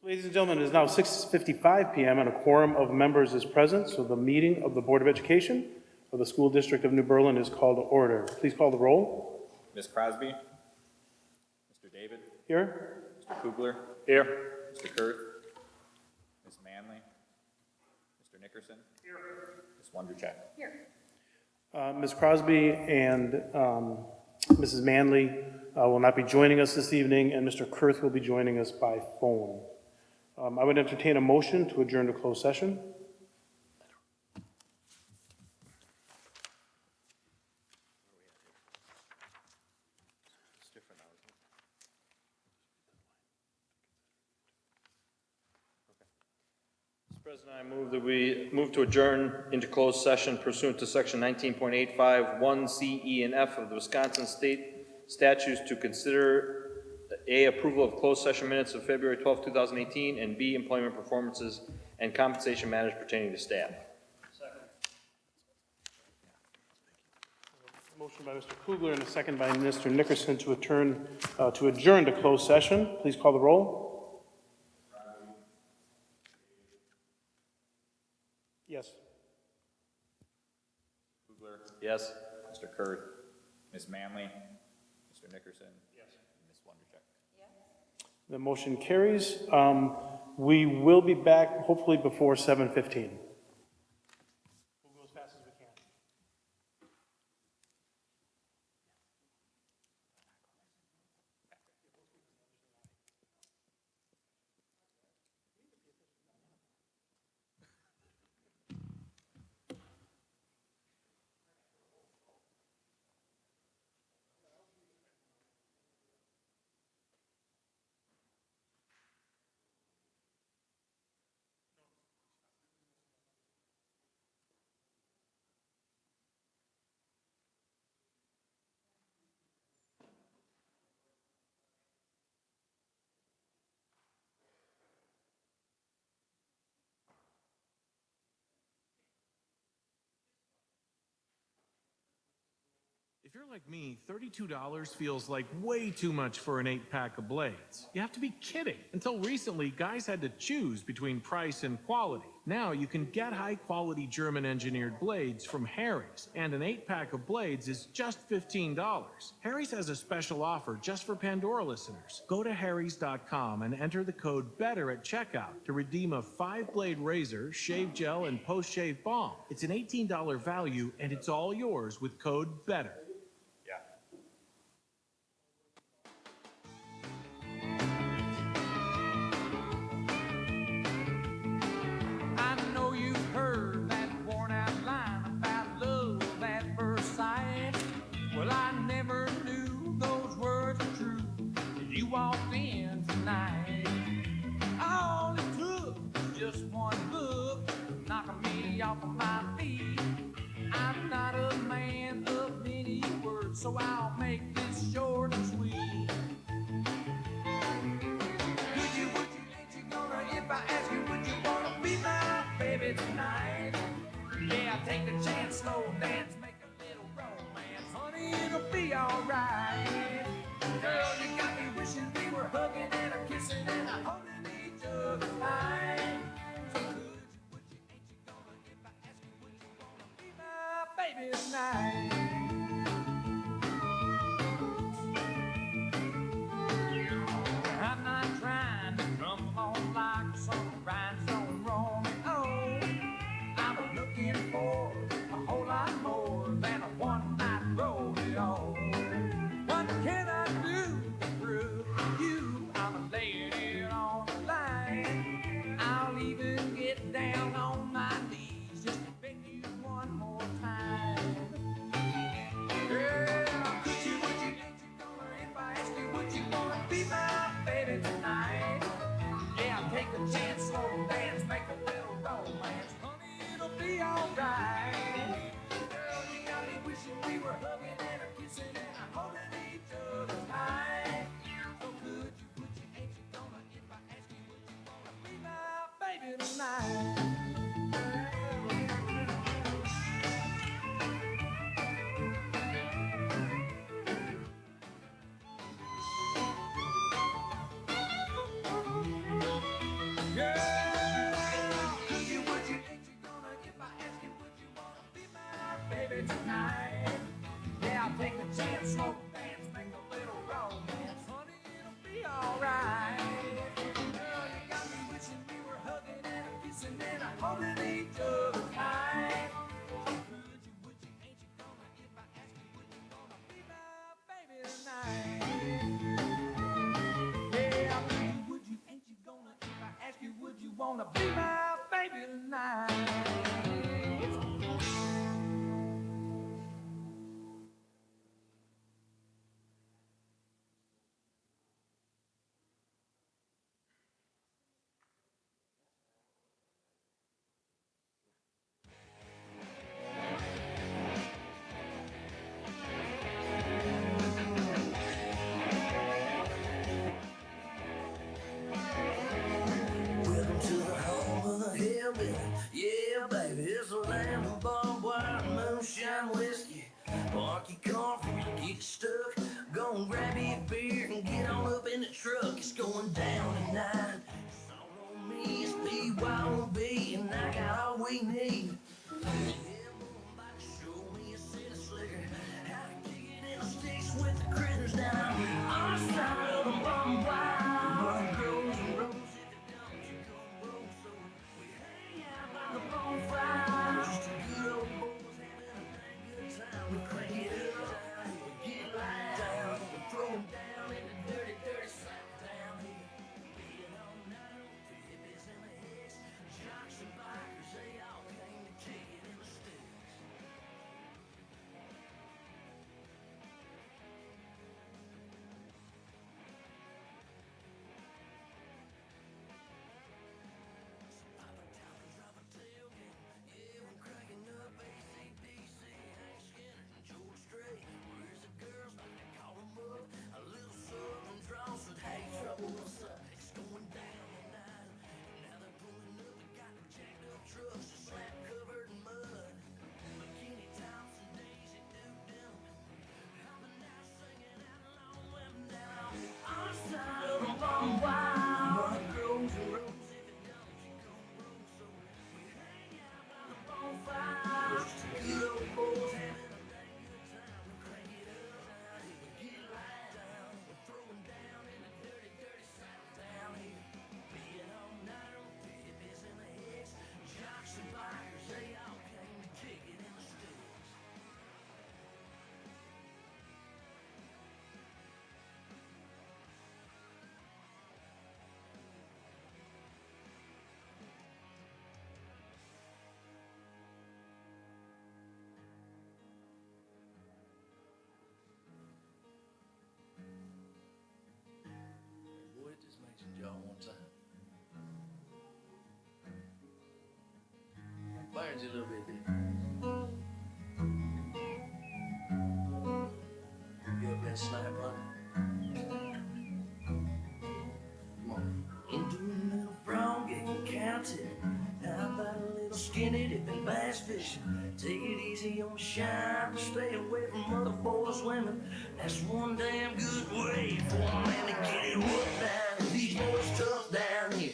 Ladies and gentlemen, it is now 6:55 p.m. and a quorum of members is present, so the meeting of the Board of Education of the School District of New Berlin is called to order. Please call the roll. Ms. Crosby? Mr. David? Here. Mr. Kugler? Here. Mr. Kurth? Ms. Manley? Mr. Nickerson? Here. Ms. Wondercheck? Here. Ms. Crosby and Mrs. Manley will not be joining us this evening, and Mr. Kurth will be joining us by phone. I would entertain a motion to adjourn to closed session. Mr. President, I move that we move to adjourn into closed session pursuant to section 19.85, 1 C, E, and F of the Wisconsin State Statutes to consider A, approval of closed session minutes of February 12, 2018, and B, employment performances and compensation matters pertaining to staff. Motion by Mr. Kugler and a second by Mr. Nickerson to adjourn to closed session. Please call the roll. Yes. Kugler? Yes. Mr. Kurth? Ms. Manley? Mr. Nickerson? Yes. Ms. Wondercheck? The motion carries. We will be back hopefully before 7:15. We'll go as fast as we can. If you're like me, $32 feels like way too much for an 8-pack of blades. You have to be kidding. Until recently, guys had to choose between price and quality. Now you can get high-quality German-engineered blades from Harry's, and an 8-pack of blades is just $15. Harry's has a special offer just for Pandora listeners. Go to harrys.com and enter the code BETTER at checkout to redeem a 5-blade razor, shave gel, and post-shave balm. It's an $18 value, and it's all yours with code BETTER. Walked in tonight. All it took was just one look, knocking me off of my feet. I'm not a man of many words, so I'll make this short and sweet. Would you, ain't you gonna, if I ask you, would you wanna be my baby tonight? Yeah, take the chance, slow dance, make a little romance. Honey, it'll be alright. Girl, you got me wishing we were hugging and a kissing and a holding each other tight. So would you, ain't you gonna, if I ask you, would you wanna be my baby tonight? I'm not trying to come on like some rhinestone Romeo. I'm looking for a whole lot more than a one-night rodeo. What can I do to prove to you I'm laying it on the line? I'll even get down on my knees just to beg you one more time. So grab your beer and get on up in the truck. It's going down tonight. It's all on me. It's BYOB, and I got all we need. Show me a set of slicker. How to kick it in the sticks with the critters down our side of the bum wild. Run grows and rolls. If it don't, you gon' roll. So we hang out by the bonfire. Just a good old boys having a dang good time. We crank it up, we get light down. We throw 'em down in the dirty, dirty south down here. Being all night on the hippies and the hicks. Jocks and bikers, they all came to kick it in the sticks. Boy, it just makes you jaw one time. Burns you a little bit, dude. You up that snipe hunting? Come on. Into a little frog getting counted. How about a little skinny dipping bass fishing? Take it easy on the shine. Stay away from other boys' women. That's one damn good way for a man to get it whooped down. These boys tough down here.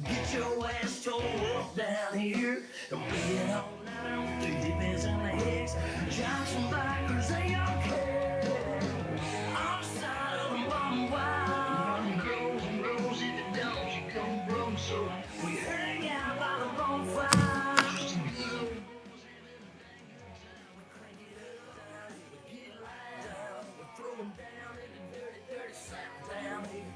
Get your ass tore up down here. Don't be it all night on the dippies and the hicks. Jocks and bikers, they all care. On the side of the bum wild. Grows and grows. If it don't, you come broke. So we hang out by the bonfire. Just a good old boys having a dang good time. We crank it up down here. We get light down. We throw 'em down in the dirty, dirty south down here.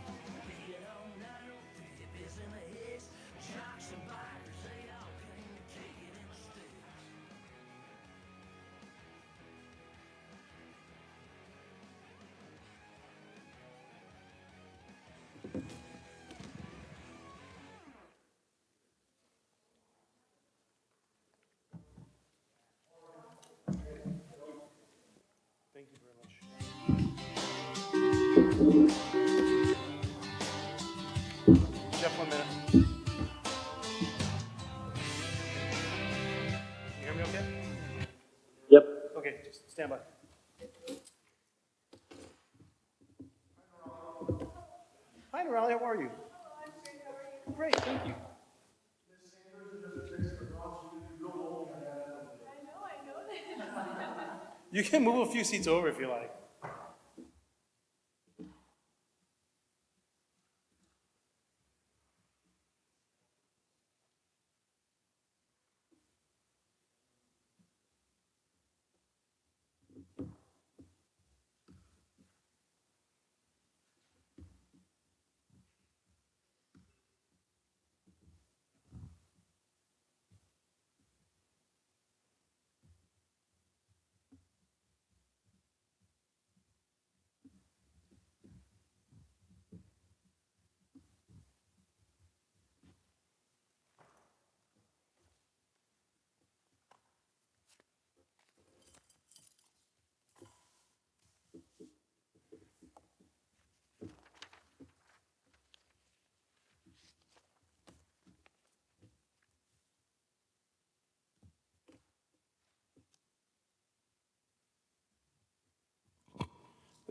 Being all night on the hippies and the hicks. Jocks and bikers, they all came to kick it in the sticks. Thank you very much. Jeff, 1 minute. You hear me okay? Yep. Okay, just stand by. Hi, Nirali, how are you? Great, thank you. You can move a few seats over if you like.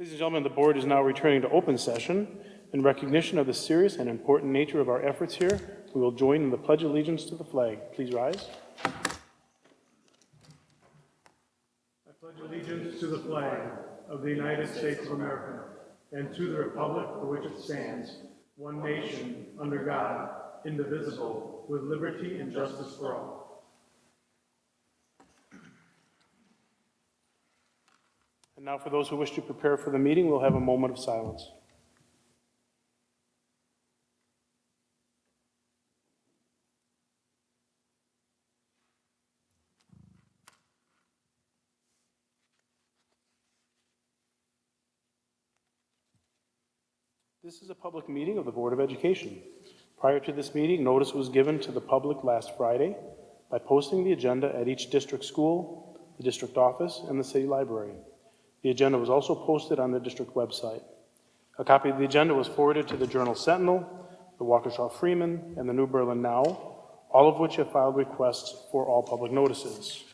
Ladies and gentlemen, the board is now returning to open session. In recognition of the serious and important nature of our efforts here, we will join in the Pledge of Allegiance to the flag. Please rise. I pledge allegiance to the flag of the United States of America and to the republic for which it stands, one nation, under God, indivisible, with liberty and justice for all. And now for those who wish to prepare for the meeting, we'll have a moment of silence. This is a public meeting of the Board of Education. Prior to this meeting, notice was given to the public last Friday by posting the agenda at each district school, the district office, and the city library. The agenda was also posted on the district website. A copy of the agenda was forwarded to the Journal Sentinel, the Waukesha Freeman, and the New Berlin Now, all of which have filed requests for all public notices.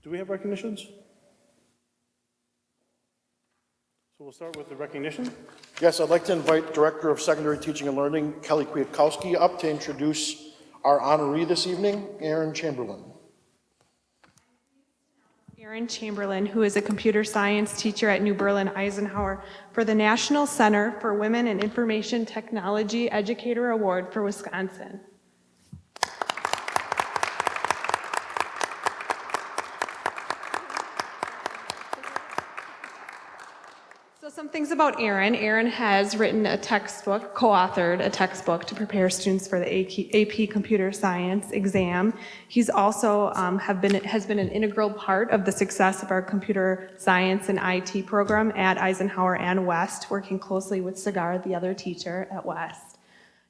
Do we have recognitions? So we'll start with the recognition. Yes, I'd like to invite Director of Secondary Teaching and Learning, Kelly Kwiatkowski, up to introduce our honoree this evening, Erin Chamberlain. Erin Chamberlain, who is a computer science teacher at New Berlin Eisenhower for the National Center for Women in Information Technology Educator Award for Wisconsin. So some things about Erin. Erin has written a textbook, co-authored a textbook to prepare students for the AP Computer Science exam. He's also has been an integral part of the success of our computer science and IT program at Eisenhower and West, working closely with Sagar, the other teacher at West.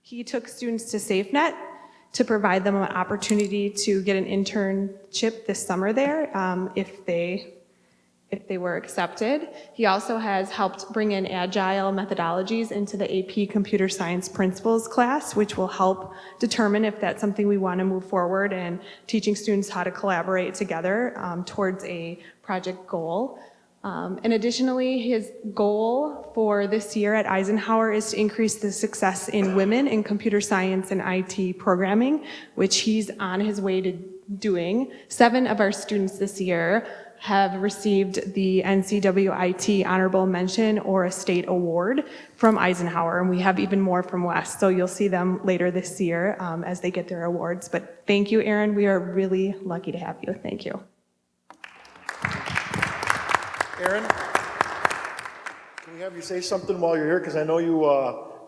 He took students to SafeNet to provide them an opportunity to get an internship this summer there if they were accepted. He also has helped bring in agile methodologies into the AP Computer Science Principles class, which will help determine if that's something we want to move forward and teaching students how to collaborate together towards a project goal. And additionally, his goal for this year at Eisenhower is to increase the success in women in computer science and IT programming, which he's on his way to doing. 7 of our students this year have received the NCWIT Honorable Mention or a State Award from Eisenhower, and we have even more from West. So you'll see them later this year as they get their awards. But thank you, Erin. We are really lucky to have you. Thank you. Erin, can we have you say something while you're here? Because I know you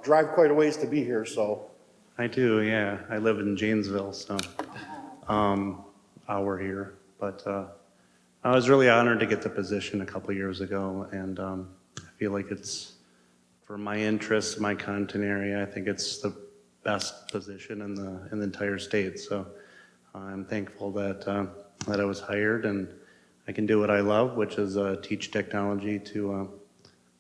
drive quite a ways to be here, so. I do, yeah. I live in Janesville, so hour here. But I was really honored to get the position a couple years ago, and I feel like it's, for my interests, my content area, I think it's the best position in the entire state. So I'm thankful that I was hired, and I can do what I love, which is teach technology to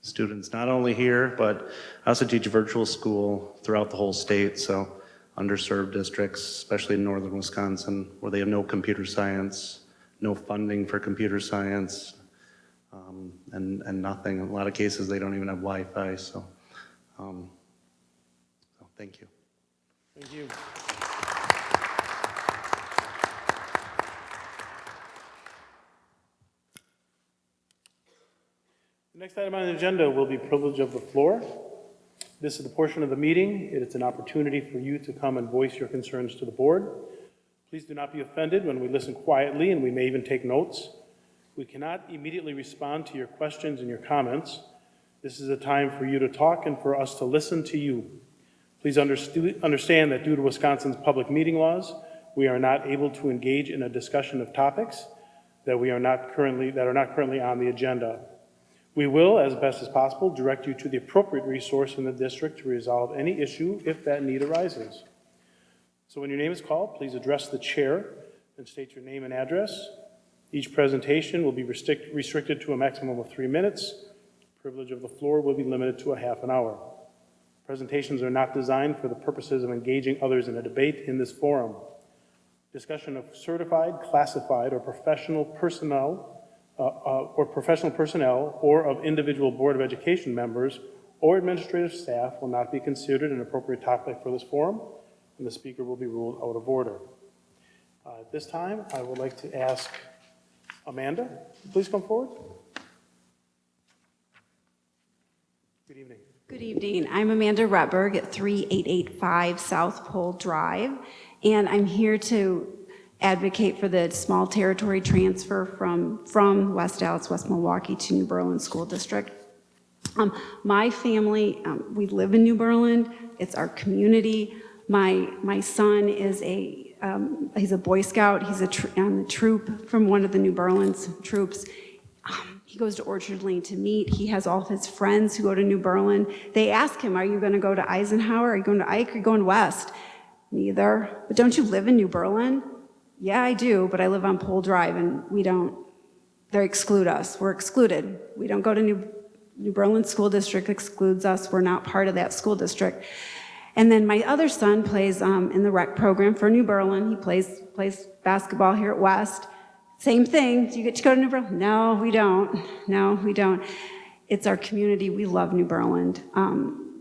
students not only here, but I also teach virtual school throughout the whole state. So underserved districts, especially in northern Wisconsin, where they have no computer science, no funding for computer science, and nothing. In a lot of cases, they don't even have Wi-Fi. So thank you. Thank you. The next item on the agenda will be privilege of the floor. This is the portion of the meeting. It is an opportunity for you to come and voice your concerns to the board. Please do not be offended when we listen quietly, and we may even take notes. We cannot immediately respond to your questions and your comments. This is a time for you to talk and for us to listen to you. Please understand that due to Wisconsin's public meeting laws, we are not able to engage in a discussion of topics that are not currently on the agenda. We will, as best as possible, direct you to the appropriate resource in the district to resolve any issue if that need arises. So when your name is called, please address the chair and state your name and address. Each presentation will be restricted to a maximum of 3 minutes. Privilege of the floor will be limited to a half an hour. Presentations are not designed for the purposes of engaging others in a debate in this forum. Discussion of certified, classified, or professional personnel or professional personnel or of individual Board of Education members or administrative staff will not be considered an appropriate topic for this forum, and the speaker will be ruled out of order. At this time, I would like to ask Amanda, please come forward. Good evening. Good evening. I'm Amanda Retberg at 3885 South Pole Drive, and I'm here to advocate for the small territory transfer from West Dallas, West Milwaukee to New Berlin School District. My family, we live in New Berlin. It's our community. My son is he's a Boy Scout. He's on the troop from one of the New Berlin's troops. He goes to Orchard Lane to meet. He has all of his friends who go to New Berlin. They ask him, are you going to go to Eisenhower? Are you going to Ike? Are you going west? Neither. But don't you live in New Berlin? Yeah, I do, but I live on Pole Drive, and they exclude us. We're excluded. We don't go to New Berlin School District excludes us. We're not part of that school district. And then my other son plays in the rec program for New Berlin. He plays basketball here at West. Same thing. Do you get to go to New Berlin? No, we don't. No, we don't. It's our community. We love New Berlin.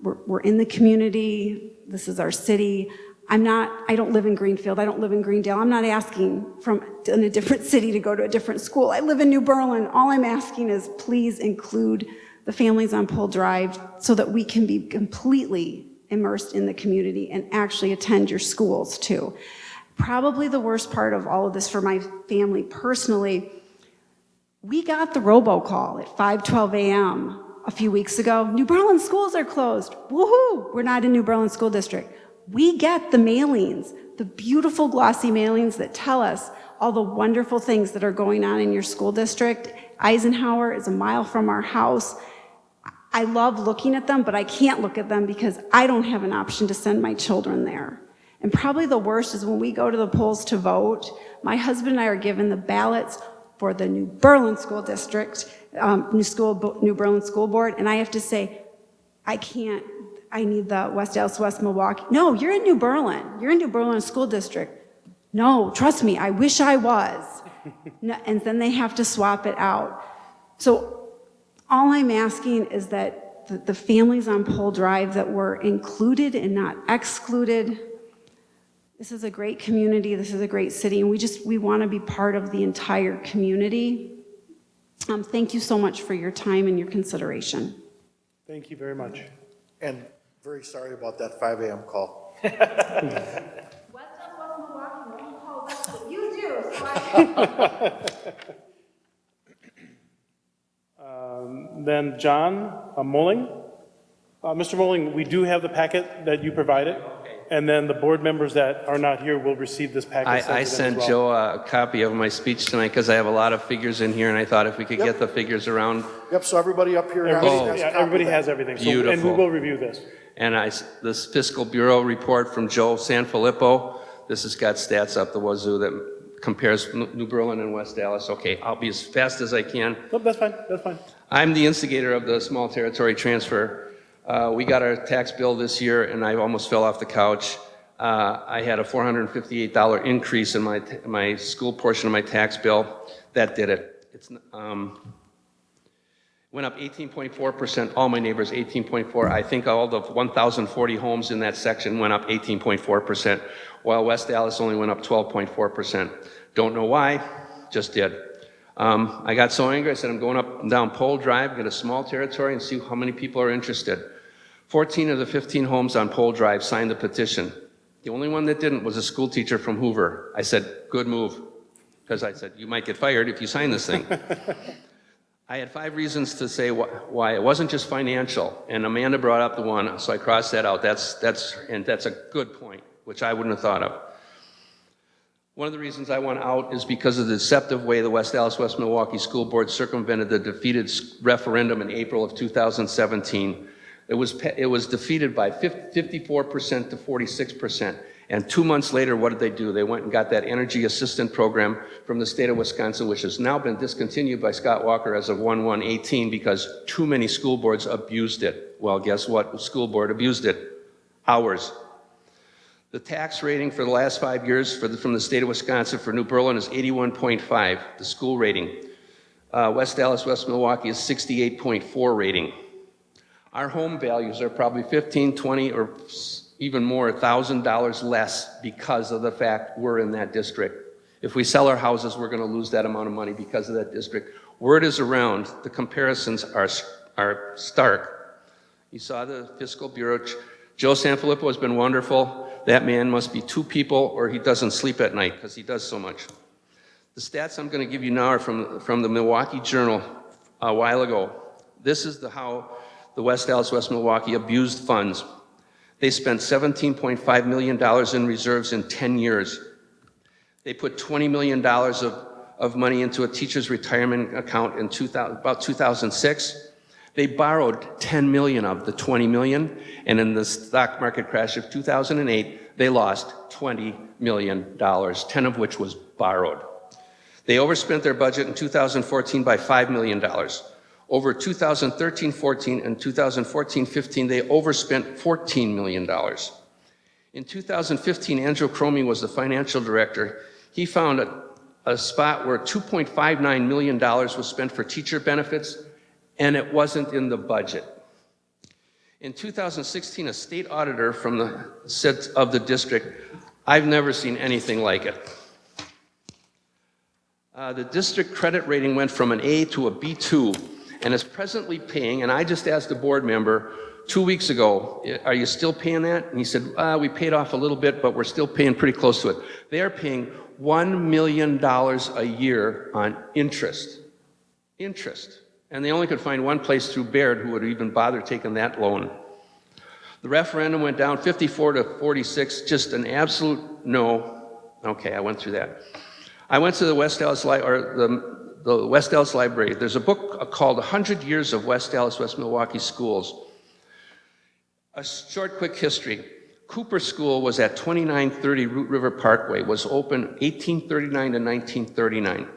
We're in the community. This is our city. I don't live in Greenfield. I don't live in Greendale. I'm not asking in a different city to go to a different school. I live in New Berlin. All I'm asking is please include the families on Pole Drive so that we can be completely immersed in the community and actually attend your schools too. Probably the worst part of all of this for my family personally, we got the robocall at 5:12 a.m. a few weeks ago. New Berlin schools are closed. Woohoo! We're not in New Berlin School District. We get the mailings, the beautiful glossy mailings that tell us all the wonderful things that are going on in your school district. Eisenhower is a mile from our house. I love looking at them, but I can't look at them because I don't have an option to send my children there. And probably the worst is when we go to the polls to vote, my husband and I are given the ballots for the New Berlin School District, New Berlin School Board, and I have to say, I need the West Dallas, West Milwaukee. No, you're in New Berlin. You're in New Berlin School District. No, trust me, I wish I was. No, and then they have to swap it out. So all I'm asking is that the families on Pole Drive that were included and not excluded. This is a great community. This is a great city, and we want to be part of the entire community. Thank you so much for your time and your consideration. Thank you very much. And very sorry about that 5 a.m. call. West Milwaukee, no one calls us, but you do. So Then John Mulling. Mr. Mulling, we do have the packet that you provided, and then the board members that are not here will receive this packet. I sent Joe a copy of my speech tonight because I have a lot of figures in here, and I thought if we could get the figures around. Yep, so everybody up here has Everybody has everything. So, Beautiful. and we will review this. And this fiscal bureau report from Joe Sanfilippo, this has got stats up the wazoo that compares New Berlin and West Dallas. Okay, I'll be as fast as I can. Nope, that's fine, that's fine. I'm the instigator of the small territory transfer. We got our tax bill this year, and I almost fell off the couch. I had a $458 increase in my school portion of my tax bill. That did it. It's went up 18.4%. All my neighbors, 18.4%. I think all the 1,040 homes in that section went up 18.4%, while West Dallas only went up 12.4%. Don't know why, just did. I got so angry, I said, I'm going up and down Pole Drive, get a small territory, and see how many people are interested. 14 of the 15 homes on Pole Drive signed the petition. The only one that didn't was a school teacher from Hoover. I said, good move, because I said, you might get fired if you sign this thing. I had 5 reasons to say why. It wasn't just financial, and Amanda brought up the one, so I crossed that out. That's a good point, which I wouldn't have thought of. One of the reasons I want out is because of the deceptive way the West Dallas, West Milwaukee School Board circumvented the defeated referendum in April of 2017. It was defeated by 54% to 46%. And 2 months later, what did they do? They went and got that energy assistant program from the state of Wisconsin, which has now been discontinued by Scott Walker as of 1/1/18 because too many school boards abused it. Well, guess what? School board abused it. Ours. The tax rating for the last 5 years from the state of Wisconsin for New Berlin is 81.5, the school rating. West Dallas, West Milwaukee is 68.4 rating. Our home values are probably 15, 20, or even more, $1,000 less because of the fact we're in that district. If we sell our houses, we're going to lose that amount of money because of that district. Word is around, the comparisons are stark. You saw the Fiscal Bureau. Joe Sanfilippo has been wonderful. That man must be two people or he doesn't sleep at night because he does so much. The stats I'm going to give you now are from the Milwaukee Journal a while ago. This is how the West Dallas, West Milwaukee abused funds. They spent $17.5 million in reserves in 10 years. They put $20 million of money into a teacher's retirement account in about 2006. They borrowed $10 million of the $20 million, and in the stock market crash of 2008, they lost $20 million, 10 of which was borrowed. They overspent their budget in 2014 by $5 million. Over 2013-14 and 2014-15, they overspent $14 million. In 2015, Andrew Cromie was the financial director. He found a spot where $2.59 million was spent for teacher benefits, and it wasn't in the budget. In 2016, a state auditor from the district, I've never seen anything like it. The district credit rating went from an A to a B2 and is presently paying, and I just asked a board member 2 weeks ago, are you still paying that? And he said, we paid off a little bit, but we're still paying pretty close to it. They are paying $1 million a year on interest. Interest. And they only could find one place through Baird who would even bother taking that loan. The referendum went down 54 to 46, just an absolute no. Okay, I went through that. I went to the West Dallas Library. There's a book called 100 Years of West Dallas, West Milwaukee Schools. A short, quick history. Cooper School was at 2930 Root River Parkway, was open 1839 to 1939.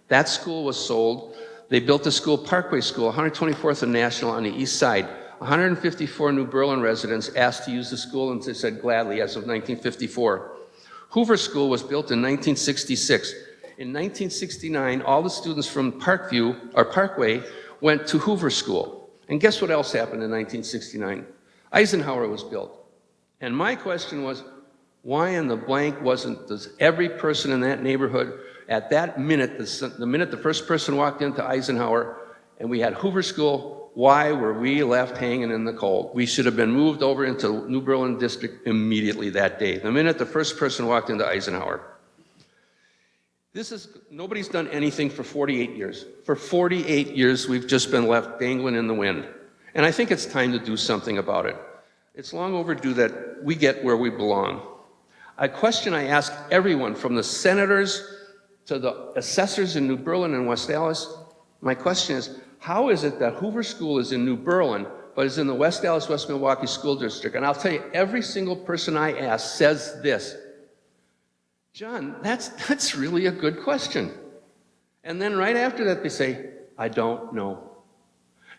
That school was sold. They built the school, Parkway School, 124th and National on the east side. 154 New Berlin residents asked to use the school, and they said gladly as of 1954. Hoover School was built in 1966. In 1969, all the students from Parkway went to Hoover School. And guess what else happened in 1969? Eisenhower was built. And my question was, why in the blank does every person in that neighborhood, at that minute, the minute the first person walked into Eisenhower and we had Hoover School, why were we left hanging in the cold? We should have been moved over into New Berlin District immediately that day, the minute the first person walked into Eisenhower. Nobody's done anything for 48 years. For 48 years, we've just been left dangling in the wind. And I think it's time to do something about it. It's long overdue that we get where we belong. A question I ask everyone, from the senators to the assessors in New Berlin and West Dallas, my question is, how is it that Hoover School is in New Berlin, but is in the West Dallas, West Milwaukee School District? And I'll tell you, every single person I ask says this, John, that's really a good question. And then right after that, they say, I don't know.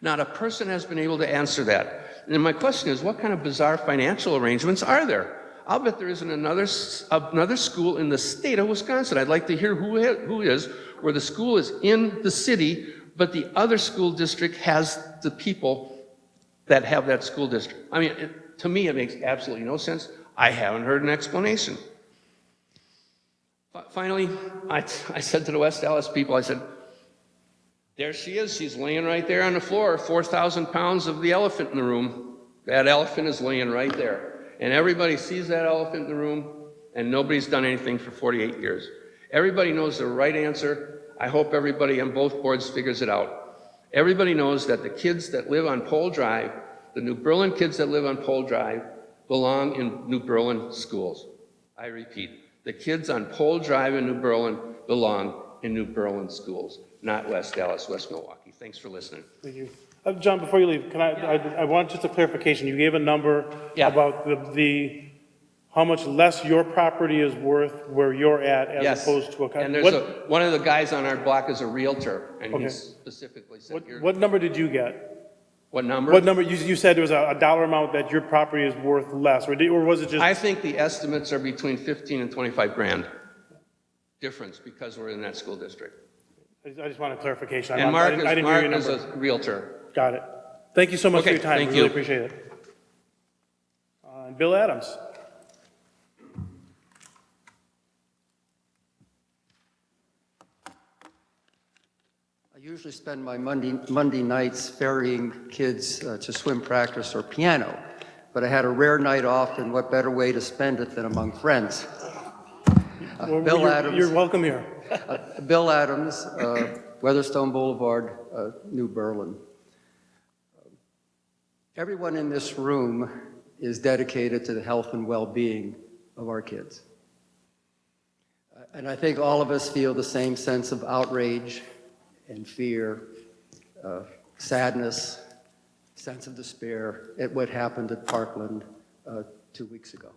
Not a person has been able to answer that. And my question is, what kind of bizarre financial arrangements are there? I'll bet there isn't another school in the state of Wisconsin. I'd like to hear who is, where the school is in the city, but the other school district has the people that have that school district. I mean, to me, it makes absolutely no sense. I haven't heard an explanation. Finally, I said to the West Dallas people, I said, there she is. She's laying right there on the floor, 4,000 pounds of the elephant in the room. That elephant is laying right there. And everybody sees that elephant in the room, and nobody's done anything for 48 years. Everybody knows the right answer. I hope everybody on both boards figures it out. Everybody knows that the kids that live on Pole Drive, the New Berlin kids that live on Pole Drive, belong in New Berlin schools. I repeat, the kids on Pole Drive in New Berlin belong in New Berlin schools, not West Dallas, West Milwaukee. Thanks for listening. Thank you. John, before you leave, I want just a clarification. You gave a number about how much less your property is worth where you're at as opposed to a... And there's one of the guys on our block is a realtor, and he specifically said... What number did you get? What number? What number? You said there was a dollar amount that your property is worth less, or was it just... I think the estimates are between 15 and 25 grand difference because we're in that school district. I just wanted clarification. And Mark I didn't hear your is number. a Realtor. Got it. Thank you so much for Okay, your time. thank We really you. appreciate it. And Bill Adams. I usually spend my Monday nights ferrying kids to swim practice or piano, but I had a rare night off, and what better way to spend it than among friends? Well, Bill Adams. You're welcome here. Bill Adams, Weatherstone Boulevard, New Berlin. Everyone in this room is dedicated to the health and well-being of our kids. And I think all of us feel the same sense of outrage and fear, sadness, sense of despair at what happened at Parkland 2 weeks ago.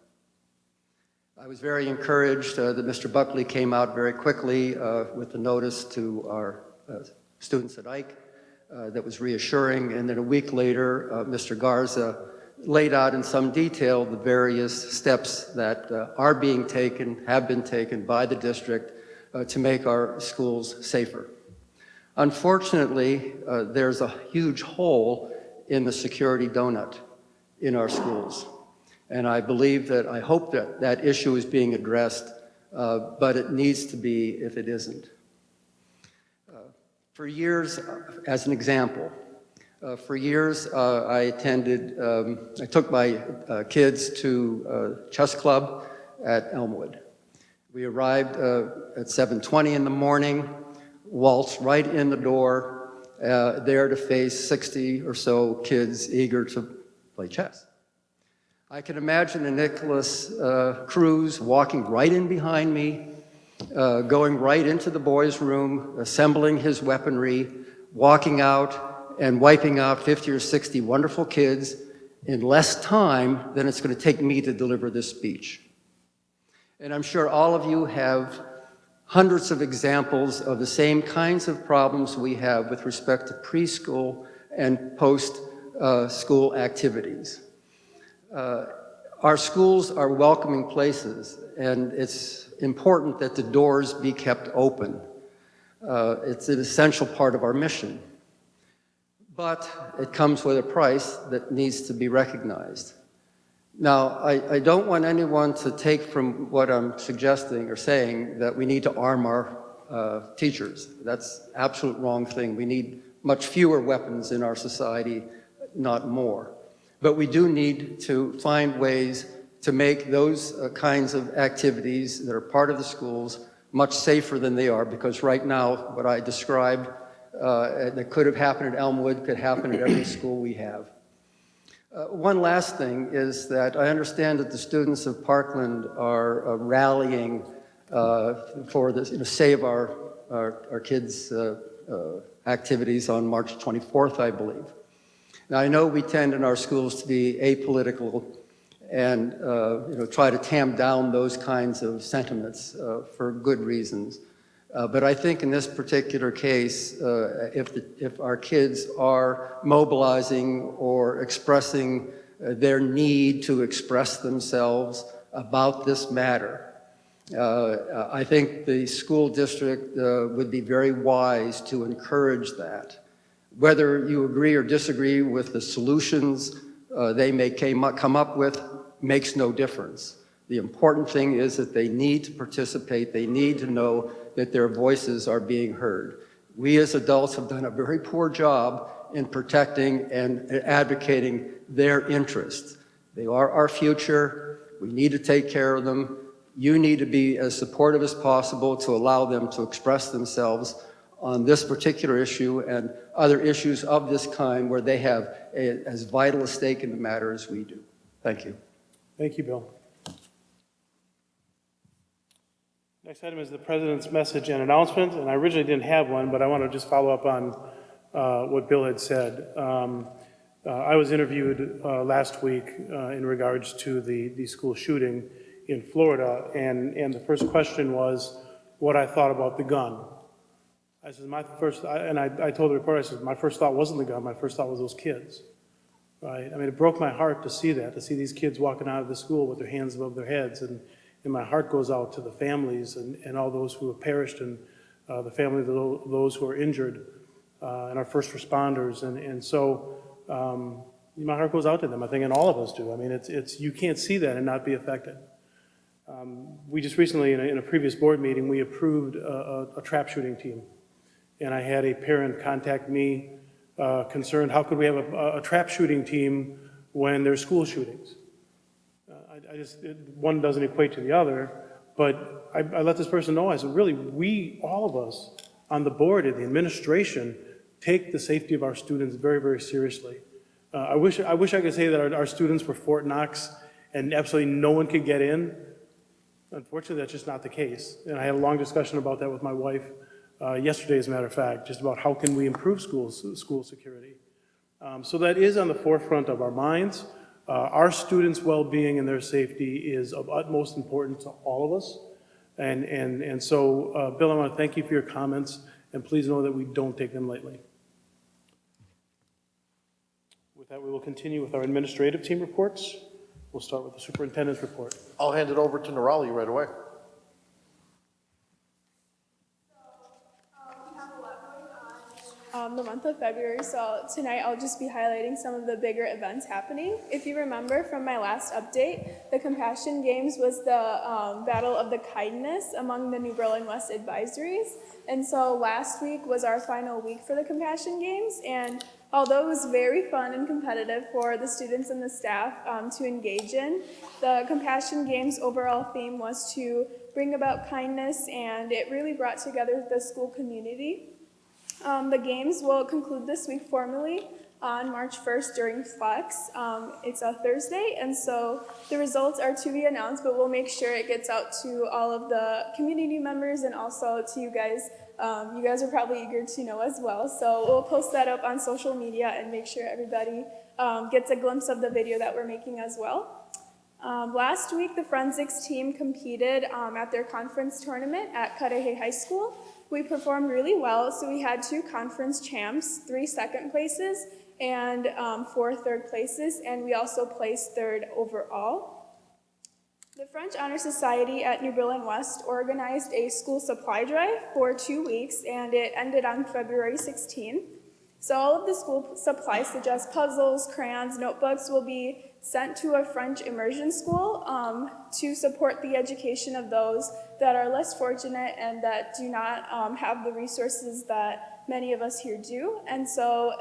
I was very encouraged that Mr. Buckley came out very quickly with a notice to our students at Ike that was reassuring, and then a week later, Mr. Garza laid out in some detail the various steps that are being taken, have been taken by the district to make our schools safer. Unfortunately, there's a huge hole in the security donut in our schools. And I believe that, I hope that that issue is being addressed, but it needs to be if it isn't. For years, as an example, for years I took my kids to chess club at Elmwood. We arrived at 7:20 in the morning, waltzed right in the door, there to face 60 or so kids eager to play chess. I can imagine a Nicholas Cruz walking right in behind me, going right into the boys' room, assembling his weaponry, walking out and wiping out 50 or 60 wonderful kids in less time than it's going to take me to deliver this speech. And I'm sure all of you have hundreds of examples of the same kinds of problems we have with respect to preschool and post-school activities. Our schools are welcoming places, and it's important that the doors be kept open. It's an essential part of our mission. But it comes with a price that needs to be recognized. Now, I don't want anyone to take from what I'm suggesting or saying that we need to arm our teachers. That's an absolute wrong thing. We need much fewer weapons in our society, not more. But we do need to find ways to make those kinds of activities that are part of the schools much safer than they are, because right now, what I described that could have happened at Elmwood could happen at every school we have. One last thing is that I understand that the students of Parkland are rallying for this, save our kids' activities on March 24th, I believe. Now, I know we tend in our schools to be apolitical and try to tamp down those kinds of sentiments for good reasons. But I think in this particular case, if our kids are mobilizing or expressing their need to express themselves about this matter, I think the school district would be very wise to encourage that. Whether you agree or disagree with the solutions they may come up with makes no difference. The important thing is that they need to participate. They need to know that their voices are being heard. We as adults have done a very poor job in protecting and advocating their interests. They are our future. We need to take care of them. You need to be as supportive as possible to allow them to express themselves on this particular issue and other issues of this kind where they have as vital a stake in the matter as we do. Thank you. Thank you, Bill. Next item is the President's message and announcement, and I originally didn't have one, but I want to just follow up on what Bill had said. I was interviewed last week in regards to the school shooting in Florida, and the first question was what I thought about the gun. I said, I told the reporter, I said, my first thought wasn't the gun, my first thought was those kids, right? I mean, it broke my heart to see that, to see these kids walking out of the school with their hands above their heads, and my heart goes out to the families and all those who have perished in the family of those who are injured, and our first responders. And so my heart goes out to them, I think, and all of us do. I mean, it's you can't see that and not be affected. We just recently, in a previous board meeting, we approved a trap shooting team. And I had a parent contact me concerned, how could we have a trap shooting team when there's school shootings? One doesn't equate to the other, but I let this person know, I said, really, all of us on the board and the administration take the safety of our students very, very seriously. I wish I could say that our students were Fort Knox and absolutely no one could get in. Unfortunately, that's just not the case. And I had a long discussion about that with my wife yesterday, as a matter of fact, just about how can we improve school security. So that is on the forefront of our minds. Our students' well-being and their safety is of utmost importance to all of us. And so, Bill, I want to thank you for your comments, and please know that we don't take them lightly. With that, we will continue with our administrative team reports. We'll start with the superintendent's report. I'll hand it over to Nirali right away. The month of February, so tonight I'll just be highlighting some of the bigger events happening. If you remember from my last update, the Compassion Games was the Battle of the Kindness among the New Berlin West advisories. And so last week was our final week for the Compassion Games, and although it was very fun and competitive for the students and the staff to engage in, the Compassion Games overall theme was to bring about kindness, and it really brought together the school community. The games will conclude this week formally on March 1st during Flex. It's a Thursday, and so the results are to be announced, but we'll make sure it gets out to all of the community members and also to you guys. You guys are probably eager to know as well, so we'll post that up on social media and make sure everybody gets a glimpse of the video that we're making as well. Last week, the forensics team competed at their conference tournament at Cudahy High School. We performed really well, so we had 2 conference champs, 3 second places, and 4 third places, and we also placed 3rd overall. The French Honor Society at New Berlin West organized a school supply drive for 2 weeks, and it ended on February 16th. So all of the school supplies, such as puzzles, crayons, notebooks, will be sent to a French immersion school to support the education of those that are less fortunate and that do not have the resources that many of us here do. And so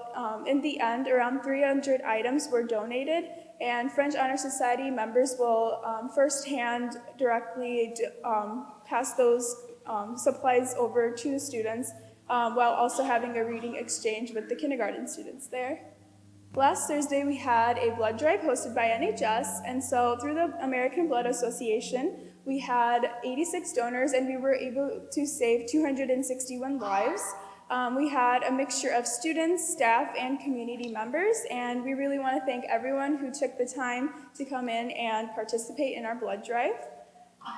in the end, around 300 items were donated, and French Honor Society members will firsthand directly pass those supplies over to the students while also having a reading exchange with the kindergarten students there. Last Thursday, we had a blood drive hosted by NHS, and so through the American Blood Association, we had 86 donors, and we were able to save 261 lives. We had a mixture of students, staff, and community members, and we really want to thank everyone who took the time to come in and participate in our blood drive.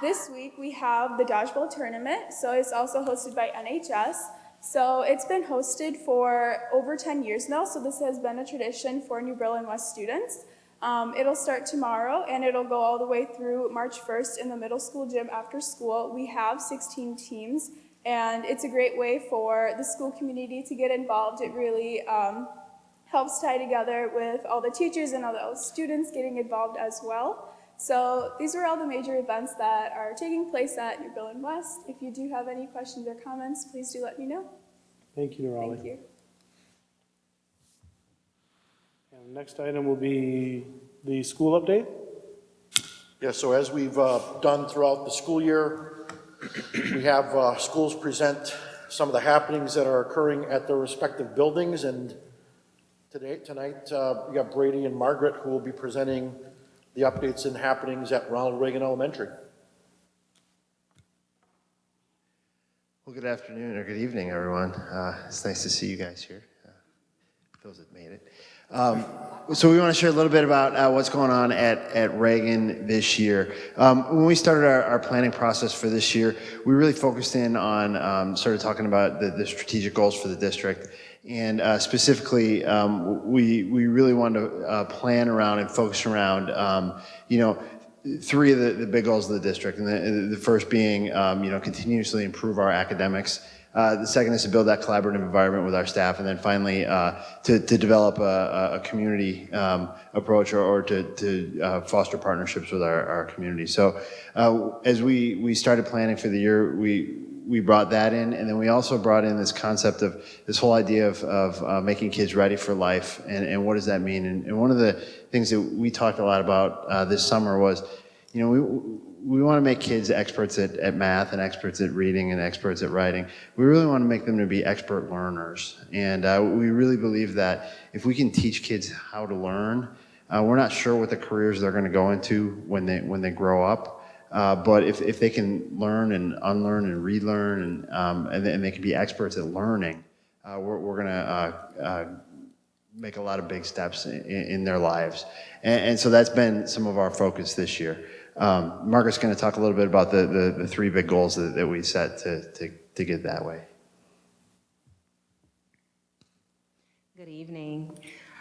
This week, we have the dodgeball tournament, so it's also hosted by NHS. So it's been hosted for over 10 years now, so this has been a tradition for New Berlin West students. It'll start tomorrow, and it'll go all the way through March 1st in the middle school gym after school. We have 16 teams, and it's a great way for the school community to get involved. It really helps tie together with all the teachers and all the students getting involved as well. So these were all the major events that are taking place at New Berlin West. If you do have any questions or comments, please do let me know. Thank you, Nirali. Thank you. And the next item will be the school update. Yeah, so as we've done throughout the school year, we have schools present some of the happenings that are occurring at their respective buildings, and tonight we got Brady and Margaret who will be presenting the updates and happenings at Ronald Reagan Elementary. Well, good afternoon or good evening, everyone. It's nice to see you guys here, those that made it. So we want to share a little bit about what's going on at Reagan this year. When we started our planning process for this year, we really focused in on started talking about the strategic goals for the district. And specifically, we really wanted to plan around and focus around, 3 of the big goals of the district. And the first being, continuously improve our academics, The second is to build that collaborative environment with our staff, and then finally to develop a community approach or to foster partnerships with our community. So as we started planning for the year, we brought that in, and then we also brought in this concept of this whole idea of making kids ready for life, and what does that mean? And one of the things that we talked a lot about this summer was, we want to make kids experts at math and experts at reading and experts at writing. We really want to make them to be expert learners, and we really believe that if we can teach kids how to learn, we're not sure what the careers they're going to go into when they grow up. But if they can learn and unlearn and relearn and they can be experts at learning, we're going to make a lot of big steps in their lives. And so that's been some of our focus this year. Margaret's going to talk a little bit about the three big goals that we set to get that way. Good evening.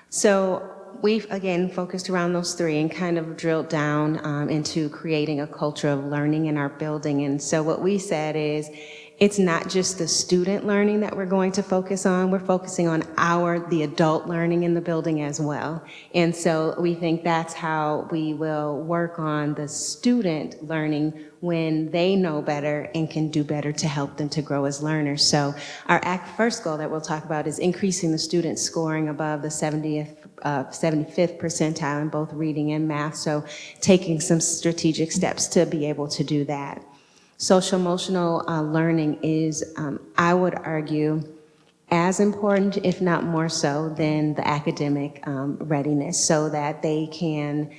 So we've, again, focused around those three and kind of drilled down into creating a culture of learning in our building. And so what we said is, it's not just the student learning that we're going to focus on. We're focusing on the adult learning in the building as well. And so we think that's how we will work on the student learning when they know better and can do better to help them to grow as learners. So our first goal that we'll talk about is increasing the student scoring above the 75th percentile in both reading and math. So taking some strategic steps to be able to do that. Social emotional learning is, I would argue, as important, if not more so, than the academic readiness, so that they can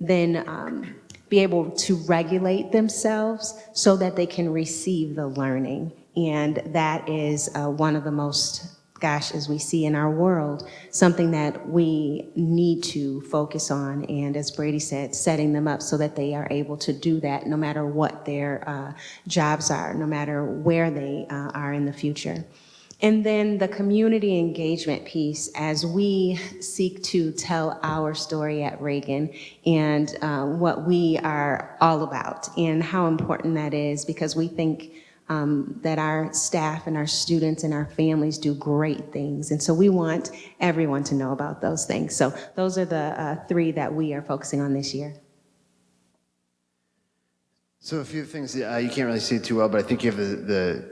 then be able to regulate themselves so that they can receive the learning. And that is one of the most, as we see in our world, something that we need to focus on. And as Brady said, setting them up so that they are able to do that no matter what their jobs are, no matter where they are in the future. And then the community engagement piece, as we seek to tell our story at Reagan and what we are all about and how important that is, because we think that our staff and our students and our families do great things. And so we want everyone to know about those things. So those are the three that we are focusing on this year. So a few things, you can't really see it too well, but I think you have the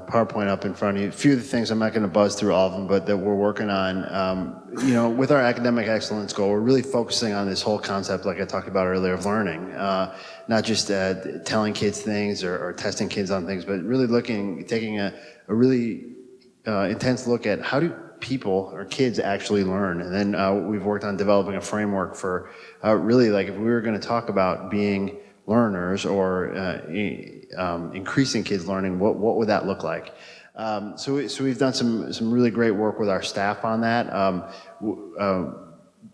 PowerPoint up in front of you. A few of the things, I'm not going to buzz through all of them, but that we're working on. With our academic excellence goal, we're really focusing on this whole concept, like I talked about earlier, of learning. Not just telling kids things or testing kids on things, but really taking a really intense look at how do people or kids actually learn. And then we've worked on developing a framework for really, like, if we were going to talk about being learners or increasing kids learning, what would that look like? So we've done some really great work with our staff on that,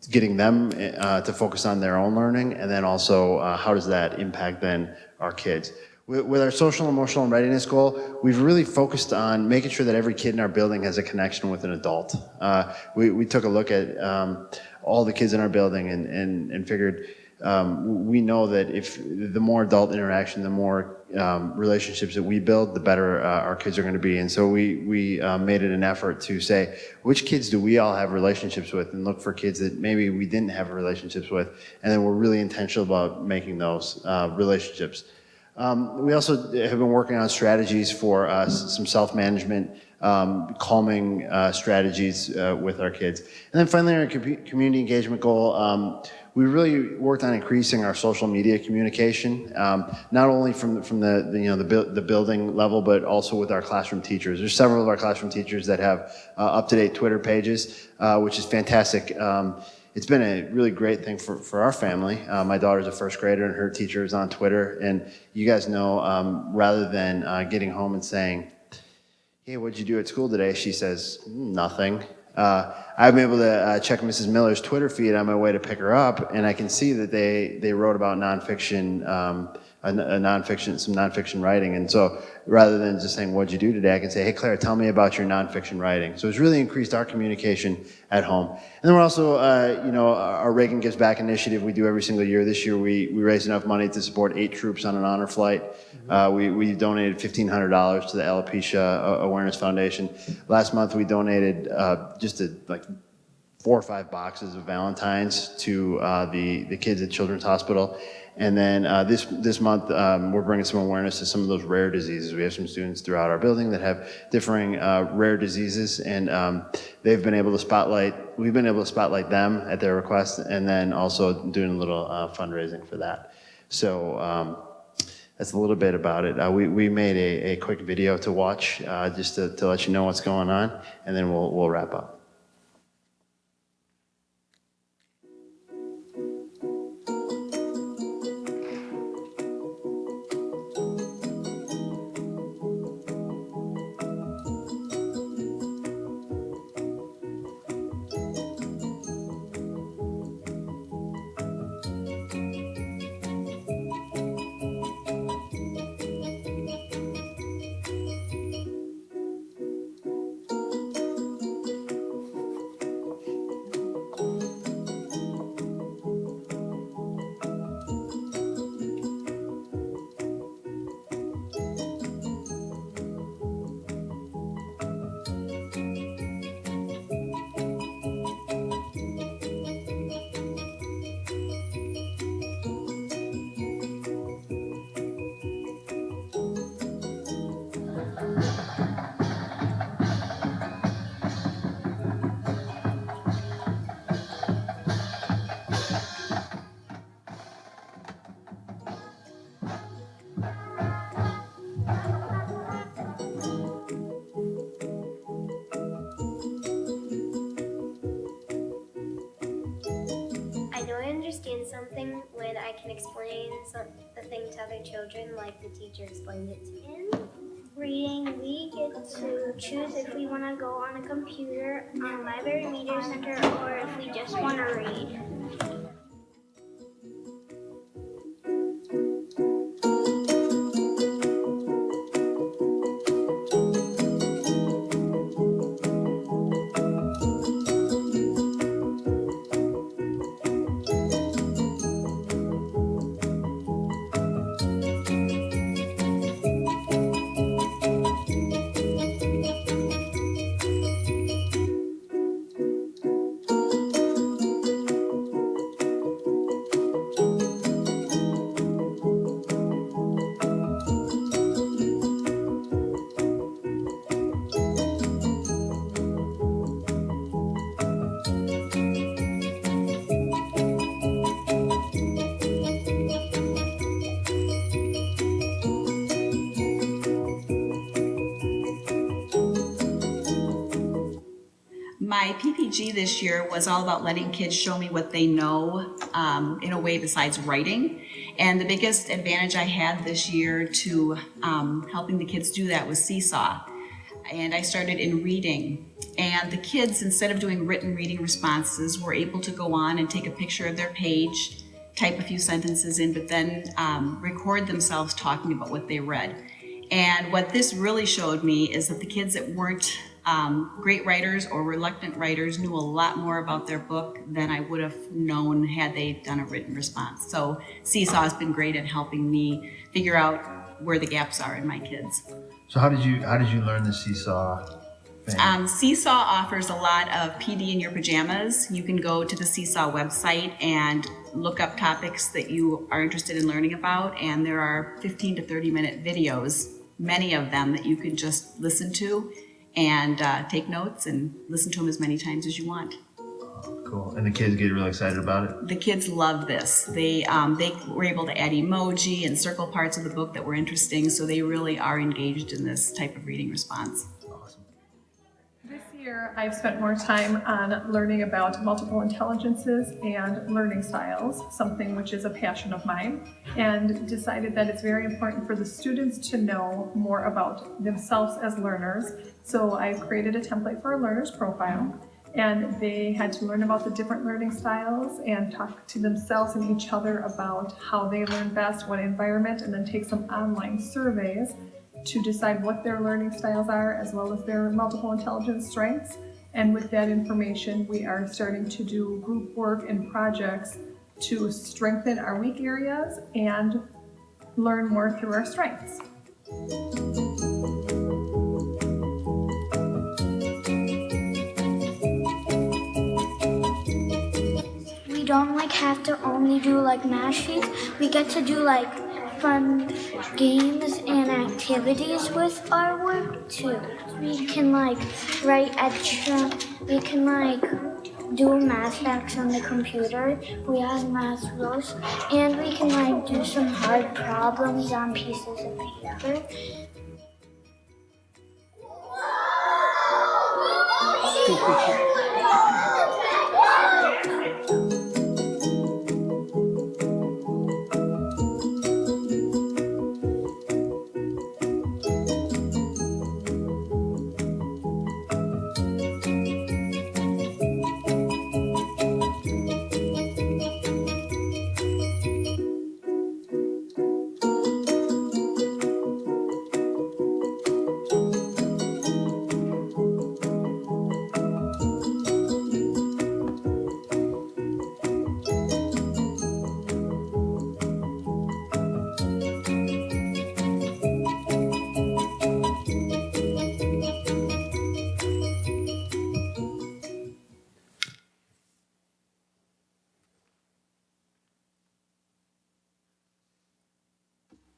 getting them to focus on their own learning, and then also how does that impact then our kids. With our social, emotional, and readiness goal, we've really focused on making sure that every kid in our building has a connection with an adult. We took a look at all the kids in our building and figured we know that if the more adult interaction, the more relationships that we build, the better our kids are going to be. And so we made it an effort to say, which kids do we all have relationships with, and look for kids that maybe we didn't have relationships with, and then we're really intentional about making those relationships. We also have been working on strategies for some self-management, calming strategies with our kids. And then finally, our community engagement goal, we really worked on increasing our social media communication, not only from the building level, but also with our classroom teachers. There's several of our classroom teachers that have up-to-date Twitter pages, which is fantastic. It's been a really great thing for our family. My daughter's a first grader and her teacher is on Twitter. And you guys know, rather than getting home and saying, hey, what'd you do at school today? She says, nothing. I've been able to check Mrs. Miller's Twitter feed on my way to pick her up, and I can see that they wrote about nonfiction some nonfiction writing. And so rather than just saying, what'd you do today? I can say, hey, Claire, tell me about your nonfiction writing. So it's really increased our communication at home. And then we're also, our Reagan Gives Back initiative we do every single year. This year we raised enough money to support 8 troops on an honor flight. We donated $1,500 to the Alopecia Awareness Foundation. Last month we donated like 4 or 5 boxes of Valentines to the kids at Children's Hospital. And then this month, we're bringing some awareness to some of those rare diseases. We have some students throughout our building that have differing rare diseases, and we've been able to spotlight them at their request, and then also doing a little fundraising for that. So that's a little bit about it. We made a quick video to watch just to let you know what's going on, and then we'll wrap up. understand something when I can explain the thing to other children like the teacher explained it to me. In reading, we get to choose if we want to go on a computer, on a library media center, or if we just want to read. My PPG this year was all about letting kids show me what they know in a way besides writing. And the biggest advantage I had this year to helping the kids do that was Seesaw. And I started in reading. And the kids, instead of doing written reading responses, were able to go on and take a picture of their page, type a few sentences in, but then record themselves talking about what they read. And what this really showed me is that the kids that weren't great writers or reluctant writers knew a lot more about their book than I would have known had they done a written response. So Seesaw has been great at helping me figure out where the gaps are in my kids. So how did you learn the Seesaw thing? Seesaw offers a lot of PD in your pajamas. You can go to the Seesaw website and look up topics that you are interested in learning about, and there are 15 to 30-minute videos, many of them that you can just listen to and take notes and listen to them as many times as you want. Cool. And the kids get really excited about it? The kids love this. They were able to add emoji and circle parts of the book that were interesting, so they really are engaged in this type of reading response. This year, I've spent more time on learning about multiple intelligences and learning styles, something which is a passion of mine, and decided that it's very important for the students to know more about themselves as learners. So I've created a template for a learner's profile. And they had to learn about the different learning styles and talk to themselves and each other about how they learn best, what environment, and then take some online surveys to decide what their learning styles are, as well as their multiple intelligence strengths. And with that information, we are starting to do group work and projects to strengthen our weak areas and learn more through our strengths. We don't have to only do math sheets. We get to do fun games and activities with our work too. We can write extra. We can do math facts on the computer. We have math rules, and we can do some hard problems on pieces of paper.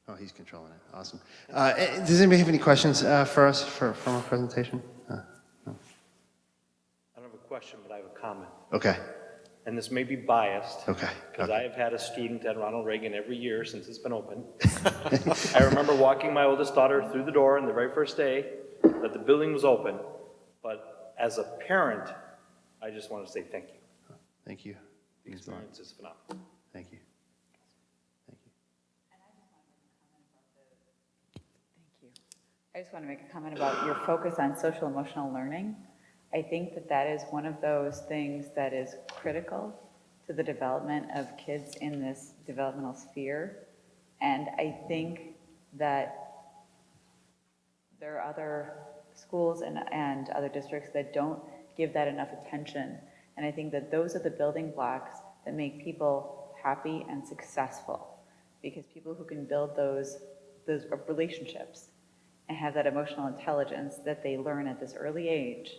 Oh, he's controlling it. Awesome. Does anybody have any questions for us from our presentation? No? I don't have a question, but I have a comment. Okay. And this may be biased. Okay. Because I have had a student at Ronald Reagan every year since it's been open. I remember walking my oldest daughter through the door on the very first day that the building was open. But as a parent, I just want to say thank you. Thank you. The experience is phenomenal. Thank you. I just want to make a comment about your focus on social emotional learning. I think that that is one of those things that is critical to the development of kids in this developmental sphere. And I think that there are other schools and other districts that don't give that enough attention. And I think that those are the building blocks that make people happy and successful, because people who can build those relationships and have that emotional intelligence that they learn at this early age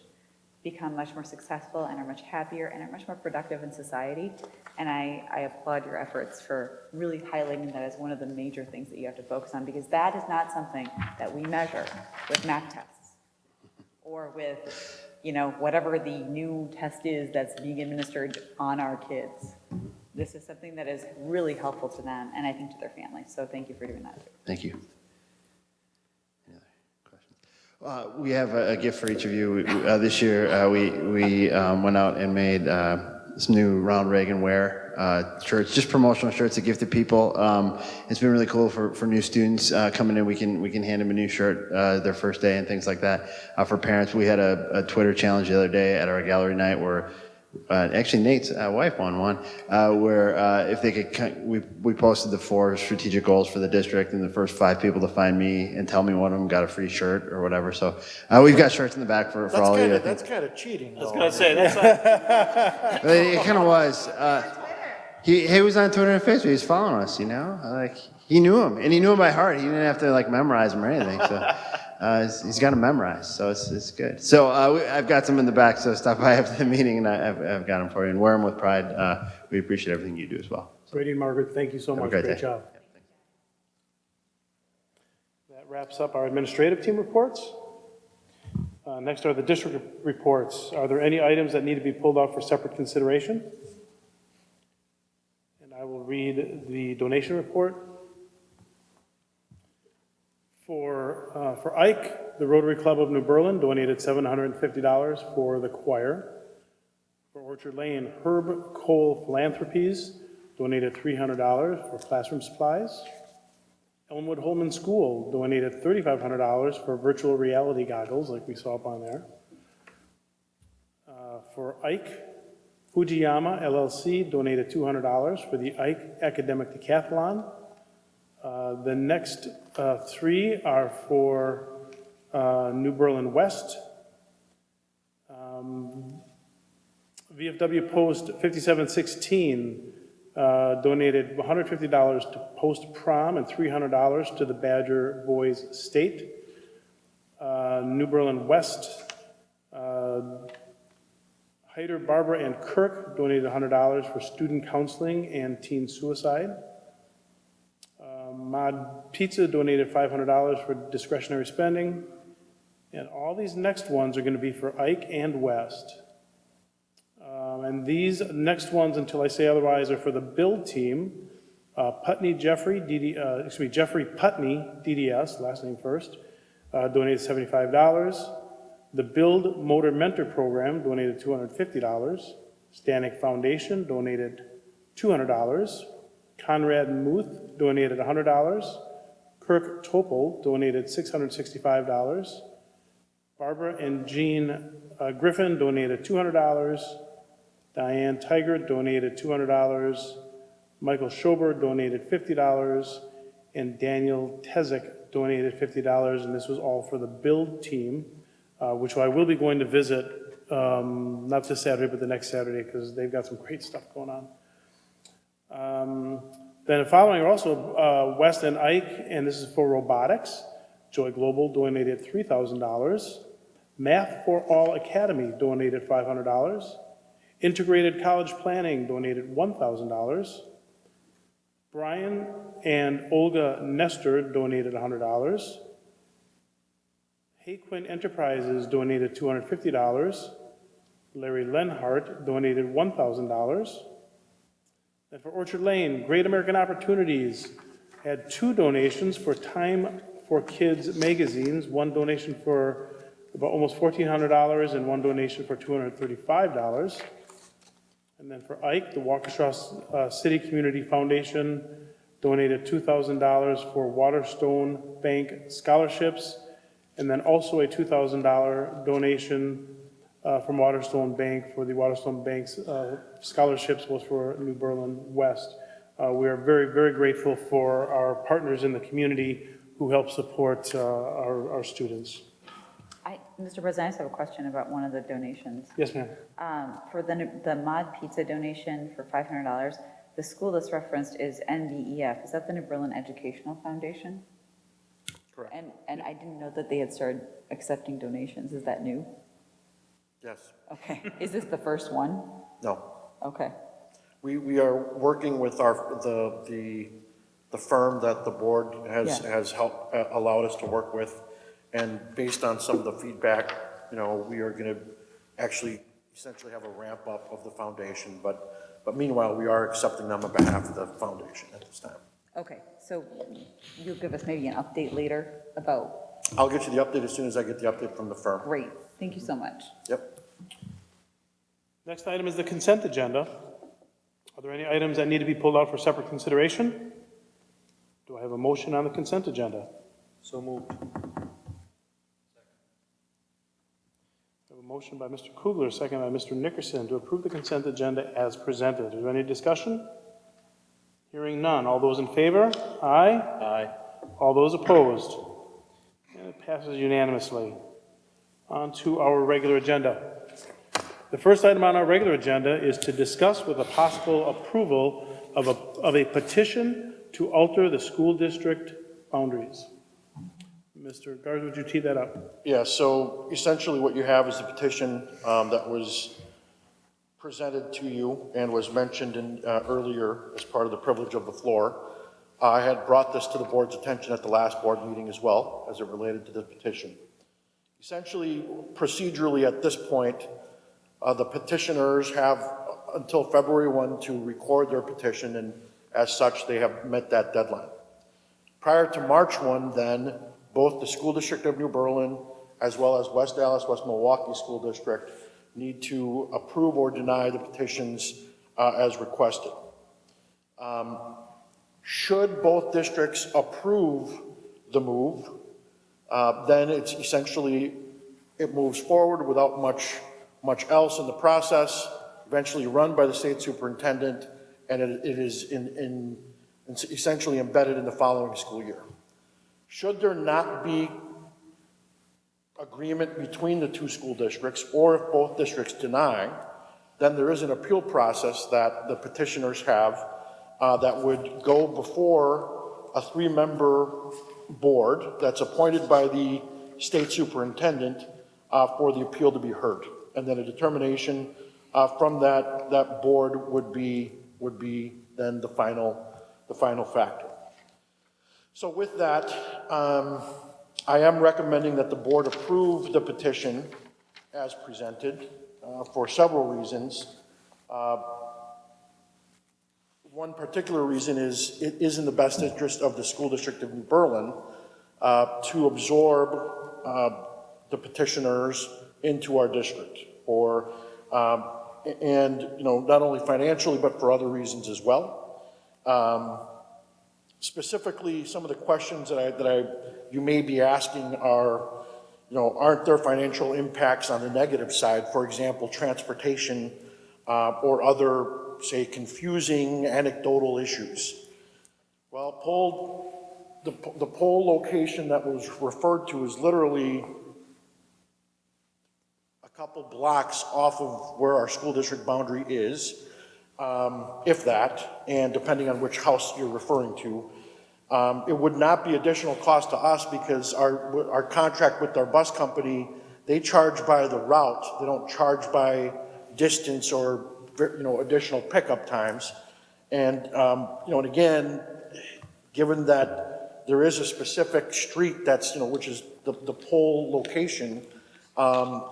become much more successful and are much happier and are much more productive in society. And I applaud your efforts for really highlighting that as one of the major things that you have to focus on, because that is not something that we measure with math tests or with, whatever the new test is that's being administered on our kids. This is something that is really helpful to them and I think to their families. So thank you for doing that. Thank you. Any other questions? We have a gift for each of you. This year, we went out and made some new Ronald Reagan wear shirts, just promotional shirts to give to people. It's been really cool for new students coming in. We can hand them a new shirt their first day and things like that. For parents, we had a Twitter challenge the other day at our gallery night where actually Nate's wife won one, where if they could, we posted the 4 strategic goals for the district, and the first 5 people to find me and tell me one of them got a free shirt or whatever. So we've got shirts in the back for all of you. That's kind of cheating. I was going to say, that's not... It kind of was. He was on Twitter and Facebook. He was following us, he knew him, and he knew him by heart. He didn't have to memorize him or anything. So he's got them memorized, so it's good. So I've got some in the back. So stop by after the meeting, and I've got them for you. And wear them with pride. We appreciate everything you do as well. Brady and Margaret, thank you so much. Great job. That wraps up our administrative team reports. Next are the district reports. Are there any items that need to be pulled out for separate consideration? And I will read the donation report. For Ike, the Rotary Club of New Berlin donated $750 for the choir. For Orchard Lane, Herb Cole Philanthropies donated $300 for classroom supplies. Elmwood Holman School donated $3,500 for virtual reality goggles, like we saw up on there. For Ike Fujiyama LLC donated $200 for the Ike Academic Decathlon. The next three are for New Berlin West. VFW Post 5716 donated $150 to Post Prom and $300 to the Badger Boys State. New Berlin West, Heider, Barbara, and Kirk donated $100 for student counseling and teen suicide. Mod Pizza donated $500 for discretionary spending. And all these next ones are going to be for Ike and West. And these next ones, until I say otherwise, are for the build team. Jeffrey Putney, DDS, last name first, donated $75. The Build Motor Mentor Program donated $250. Stanek Foundation donated $200. Conrad Muth donated $100. Kirk Topol donated $665. Barbara and Jean Griffin donated $200. Diane Tiger donated $200. Michael Schober donated $50. And Daniel Tezik donated $50. And this was all for the build team, which I will be going to visit, not this Saturday, but the next Saturday, because they've got some great stuff going on. Then following are also West and Ike, and this is for robotics. Joy Global donated $3,000. Math for All Academy donated $500. Integrated College Planning donated $1,000. Brian and Olga Nestor donated $100. Hayquin Enterprises donated $250. Larry Lenhart donated $1,000. And for Orchard Lane, Great American Opportunities had 2 donations for Time for Kids magazines, one donation for about almost $1,400 and one donation for $235. And then for Ike, the Waukesha City Community Foundation donated $2,000 for Waterstone Bank scholarships, and then also a $2,000 donation from Waterstone Bank for the Waterstone Bank's scholarships was for New Berlin West. We are very, very grateful for our partners in the community who help support our students. Mr. President, I just have a question about one of the donations. Yes, ma'am. For the Mod Pizza donation for $500, the school that's referenced is NBEF. Is that the New Berlin Educational Foundation? Correct. And I didn't know that they had started accepting donations. Is that new? Yes. Okay. Is this the first one? No. Okay. We are working with the firm that the board has helped allowed us to work with, and based on some of the feedback, we are going to actually essentially have a ramp up of the foundation, but meanwhile we are accepting them on behalf of the foundation at this time. Okay. So you'll give us maybe an update later about. I'll get you the update as soon as I get the update from the firm. Great. Thank you so much. Yep. Next item is the consent agenda. Are there any items that need to be pulled out for separate consideration? Do I have a motion on the consent agenda? So moved. I have a motion by Mr. Kugler, second by Mr. Nickerson, to approve the consent agenda as presented. Is there any discussion? Hearing none. All those in favor? Aye. Aye. All those opposed? And it passes unanimously. On to our regular agenda. The first item on our regular agenda is to discuss with a possible approval of a petition to alter the school district boundaries. Mr. Garza, would you tee that up? Yeah, so essentially what you have is a petition that was presented to you and was mentioned earlier as part of the privilege of the floor. I had brought this to the board's attention at the last board meeting as well, as it related to the petition. Essentially, procedurally at this point, the petitioners have until February 1 to record their petition, and as such, they have met that deadline. Prior to March 1, then, both the School District of New Berlin as well as West Dallas, West Milwaukee School District need to approve or deny the petitions as requested. Should both districts approve the move, then it's essentially, it moves forward without much much else in the process, eventually run by the state superintendent, and it is it's essentially embedded in the following school year. Should there not be agreement between the two school districts, or if both districts deny, then there is an appeal process that the petitioners have that would go before a 3-member board that's appointed by the state superintendent for the appeal to be heard. And then a determination from that board would be then the final factor. So with that, I am recommending that the board approve the petition as presented for several reasons. One particular reason is it is in the best interest of the school district of New Berlin to absorb the petitioners into our district, and not only financially but for other reasons as well. Specifically, some of the questions that you may be asking are, aren't there financial impacts on the negative side? For example, transportation or other, say, confusing anecdotal issues. Well, the poll location that was referred to is literally a couple blocks off of where our school district boundary is, if that, and depending on which house you're referring to. It would not be additional cost to us because our contract with our bus company, they charge by the route. They don't charge by distance or additional pickup times. And and again, given that there is a specific street that's which is the poll location,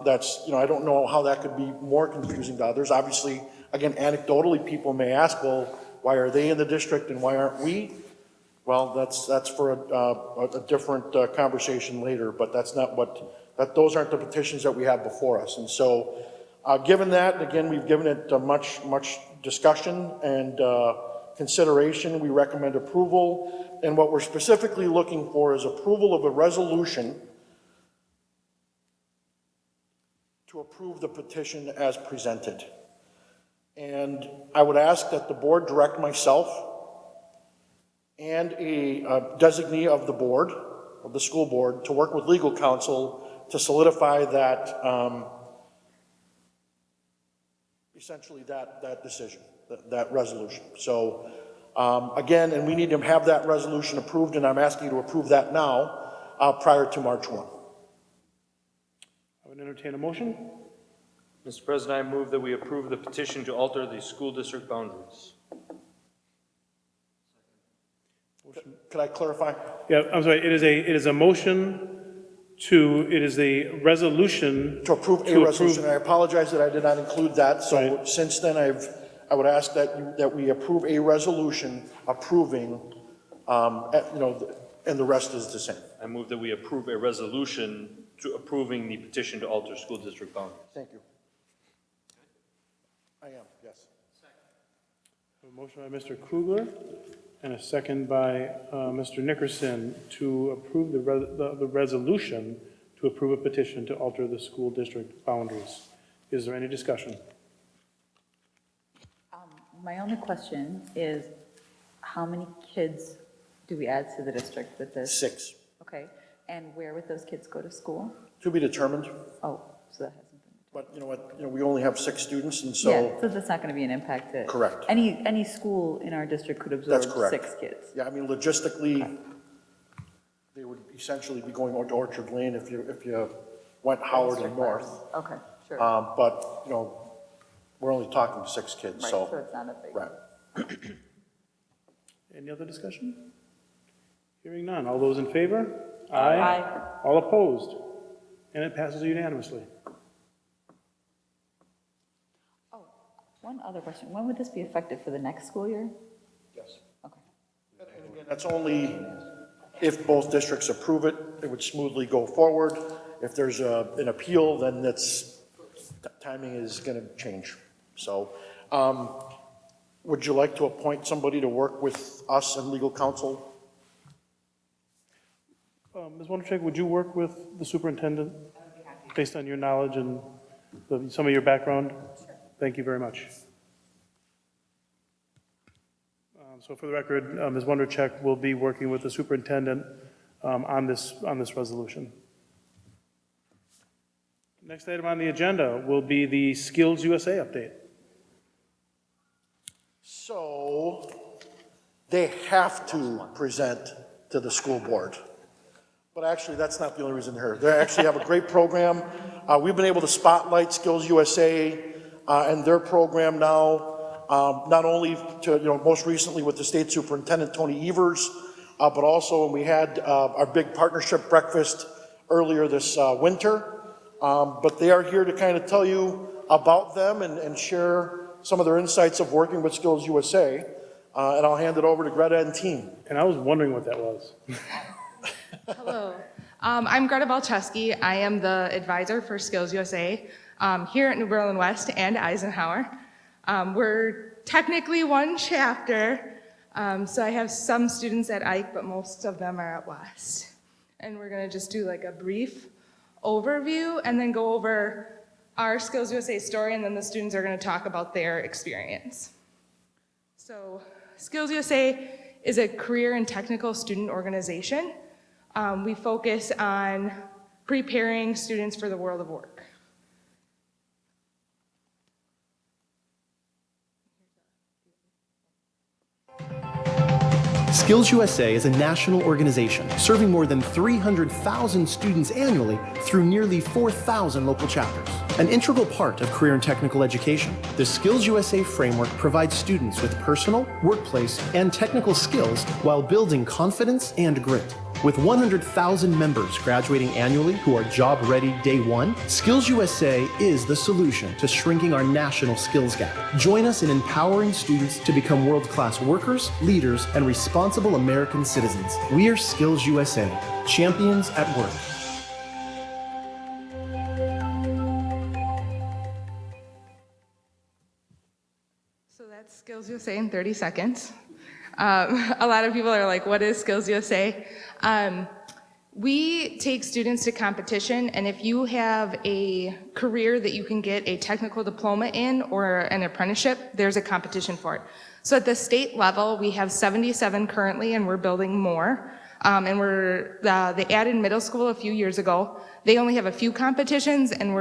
that's I don't know how that could be more confusing to others. Obviously, again, anecdotally, people may ask, well, why are they in the district and why aren't we? Well, that's for a different conversation later, but that's not those aren't the petitions that we have before us. And so, given that, again, we've given it much discussion and consideration. We recommend approval, and what we're specifically looking for is approval of a resolution to approve the petition as presented. And I would ask that the board direct myself and a designee of the board, of the school board, to work with legal counsel to solidify that, essentially that decision, that resolution. So again, and we need to have that resolution approved, and I'm asking you to approve that now prior to March 1. I would entertain a motion. Mr. President, I move that we approve the petition to alter the school district boundaries. Could I clarify? Yeah, I'm sorry. It is a motion it is a resolution. To approve a resolution. I apologize that I did not include that. So right. Since then, I would ask that we approve a resolution approving, and the rest is the same. I move that we approve a resolution to approving the petition to alter school district boundaries. Thank you. I am, yes. A motion by Mr. Kugler and a second by Mr. Nickerson to approve the resolution to approve a petition to alter the school district boundaries. Is there any discussion? My only question is, how many kids do we add to the district with this? 6. Okay, and where would those kids go to school? To be determined. Oh, so that hasn't been. But you know what, we only have 6 students, and so. Yeah, so that's not going to be an impact to. Correct. Any school in our district could absorb 6 kids. Yeah, I mean, logistically, they would essentially be going to Orchard Lane if you went Howard and north. Okay, sure. But, we're only talking 6 kids, Right, so. so it's not a big. Right. Any other discussion? Hearing none. All those in favor? Aye. All opposed? And it passes unanimously. One other question. When would this be effective, for the next school year? Yes. Okay. And again, that's only if both districts approve it, it would smoothly go forward. If there's an appeal, then timing is going to change. So, would you like to appoint somebody to work with us and legal counsel? Ms. Wonderchek, would you work with the superintendent based on your knowledge and some of your background? Thank you very much. So for the record, Ms. Wondercheck will be working with the superintendent on this resolution. Next item on the agenda will be the Skills USA update. So they have to present to the school board. But actually, that's not the only reason they're here. They actually have a great program. We've been able to spotlight Skills USA and their program now, not only to, most recently with the state superintendent, Tony Evers, but also when we had our big partnership breakfast earlier this winter. But they are here to kind of tell you about them and share some of their insights of working with Skills USA. And I'll hand it over to Greta and team. And I was wondering what that was. Hello, I'm Greta Balcheski. I am the advisor for Skills USA here at New Berlin West and Eisenhower. We're technically one chapter, so I have some students at Ike, but most of them are at West. And we're gonna just do like a brief overview and then go over our Skills USA story, and then the students are gonna talk about their experience. So Skills USA is a career and technical student organization. We focus on preparing students for the world of work. Skills USA is a national organization serving more than 300,000 students annually through nearly 4,000 local chapters. An integral part of career and technical education, the Skills USA framework provides students with personal, workplace, and technical skills while building confidence and grit. With 100,000 members graduating annually who are job ready day one, Skills USA is the solution to shrinking our national skills gap. Join us in empowering students to become world-class workers, leaders, and responsible American citizens. We are Skills USA, champions at work. So that's Skills USA in 30 seconds. A lot of people are like, what is Skills USA? We take students to competition, and if you have a career that you can get a technical diploma in or an apprenticeship, there's a competition for it. So at the state level, we have 77 currently, and we're building more. And they added middle school a few years ago. They only have a few competitions, and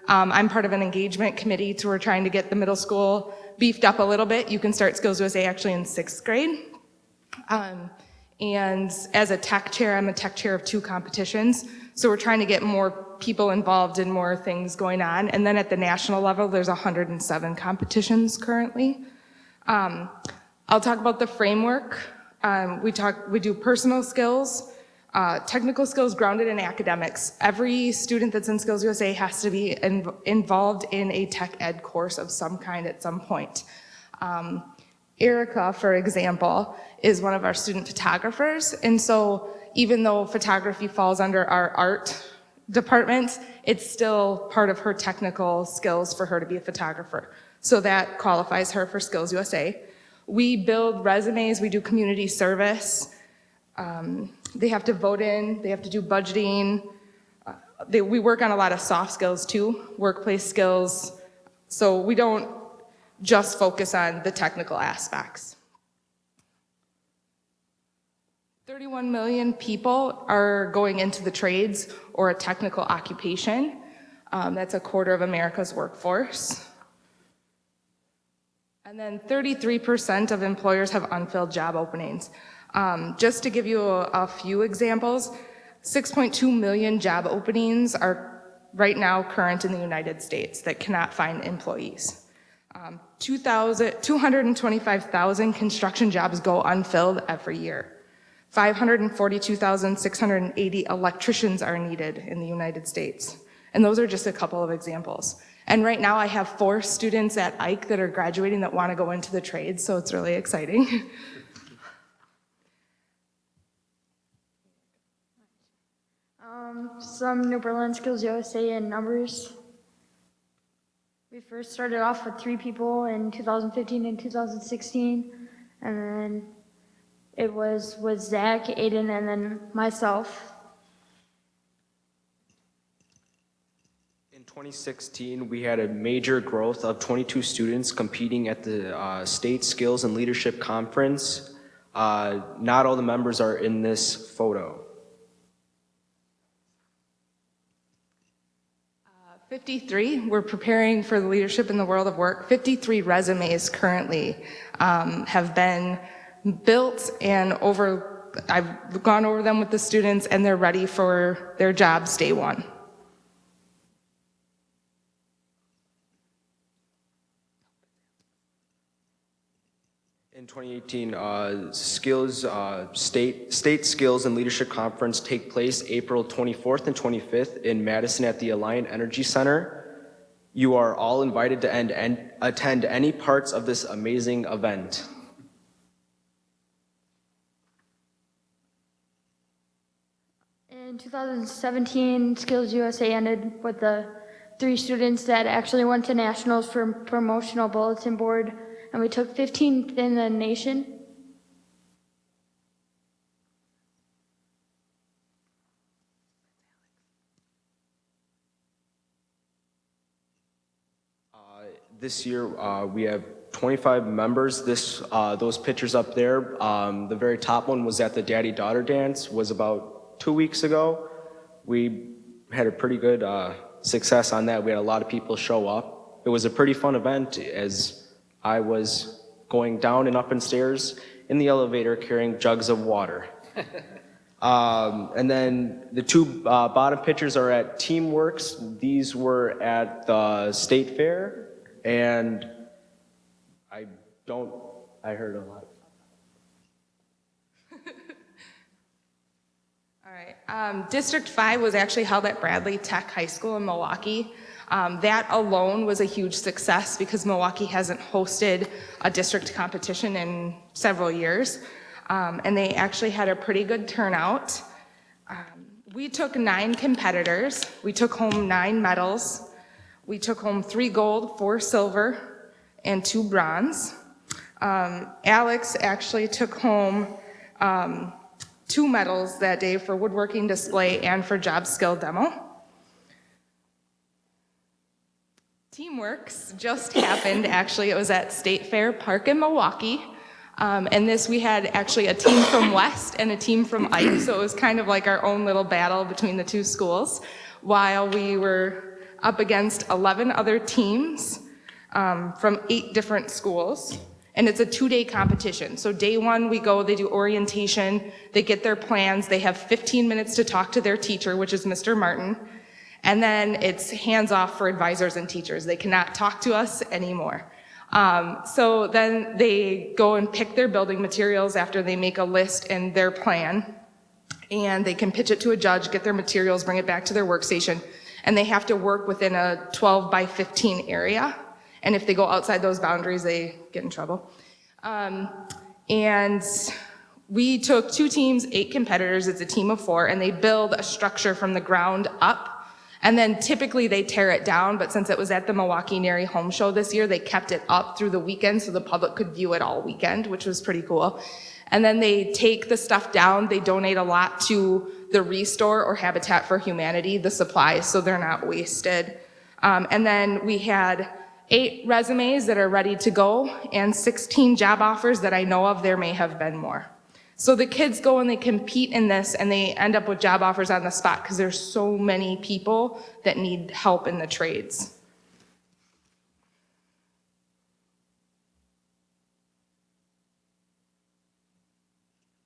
I'm part of an engagement committee, so we're trying to get the middle school beefed up a little bit. You can start Skills USA actually in 6th grade. And as a tech chair, I'm a tech chair of 2 competitions. So we're trying to get more people involved in more things going on. And then at the national level, there's 107 competitions currently. I'll talk about the framework. We do personal skills, technical skills grounded in academics. Every student that's in Skills USA has to be involved in a tech ed course of some kind at some point. Erica, for example, is one of our student photographers. And so even though photography falls under our art department, it's still part of her technical skills for her to be a photographer. So that qualifies her for Skills USA. We build resumes, we do community service. They have to vote in, they have to do budgeting. We work on a lot of soft skills too, workplace skills. So we don't just focus on the technical aspects. 31 million people are going into the trades or a technical occupation. That's a quarter of America's workforce. And then 33% of employers have unfilled job openings. Just to give you a few examples, 6.2 million job openings are right now current in the United States that cannot find employees. 225,000 construction jobs go unfilled every year. 542,680 electricians are needed in the United States. And those are just a couple of examples. And right now I have 4 students at Ike that are graduating that want to go into the trades, so it's really exciting. Some New Berlin Skills USA in numbers. We first started off with 3 people in 2015 and 2016, and then it was with Zach, Aiden, and then myself. In 2016, we had a major growth of 22 students competing at the State Skills and Leadership Conference. Not all the members are in this photo. 53, we're preparing for the leadership in the world of work. 53 resumes currently have been built and I've gone over them with the students and they're ready for their jobs day one. In 2018, State Skills and Leadership Conference take place April 24th and 25th in Madison at the Alliant Energy Center. You are all invited to attend any parts of this amazing event. In 2017, Skills USA ended with the 3 students that actually went to nationals for promotional bulletin board, and we took 15th in the nation. This year, we have 25 members. Those pictures up there, the very top one was at the Daddy-Daughter Dance, was about 2 weeks ago. We had a pretty good success on that. We had a lot of people show up. It was a pretty fun event as I was going down and up and stairs in the elevator carrying jugs of water. And then the 2 bottom pictures are at Teamworks. These were at the State Fair, and I heard a lot. All right. District 5 was actually held at Bradley Tech High School in Milwaukee. That alone was a huge success because Milwaukee hasn't hosted a district competition in several years. And they actually had a pretty good turnout. We took 9 competitors. We took home 9 medals. We took home 3 gold, 4 silver, and 2 bronze. Alex actually took home 2 medals that day for woodworking display and for job skill demo. Teamworks just happened, actually. It was at State Fair Park in Milwaukee. And we had actually a team from West and a team from Ike, so it was kind of like our own little battle between the 2 schools, while we were up against 11 other teams from 8 different schools. And it's a 2-day competition. So day 1, we go, they do orientation, they get their plans, they have 15 minutes to talk to their teacher, which is Mr. Martin. And then it's hands off for advisors and teachers. They cannot talk to us anymore. So then they go and pick their building materials after they make a list and their plan. And they can pitch it to a judge, get their materials, bring it back to their workstation. And they have to work within a 12 by 15 area. And if they go outside those boundaries, they get in trouble. And we took 2 teams, 8 competitors. It's a team of 4, and they build a structure from the ground up. And then typically they tear it down, but since it was at the Milwaukee NARI Home Show this year, they kept it up through the weekend so the public could view it all weekend, which was pretty cool. And then they take the stuff down, they donate a lot to the Restore or Habitat for Humanity, the supplies, so they're not wasted. And then we had 8 resumes that are ready to go and 16 job offers that I know of. There may have been more. So the kids go and they compete in this and they end up with job offers on the spot because there's so many people that need help in the trades.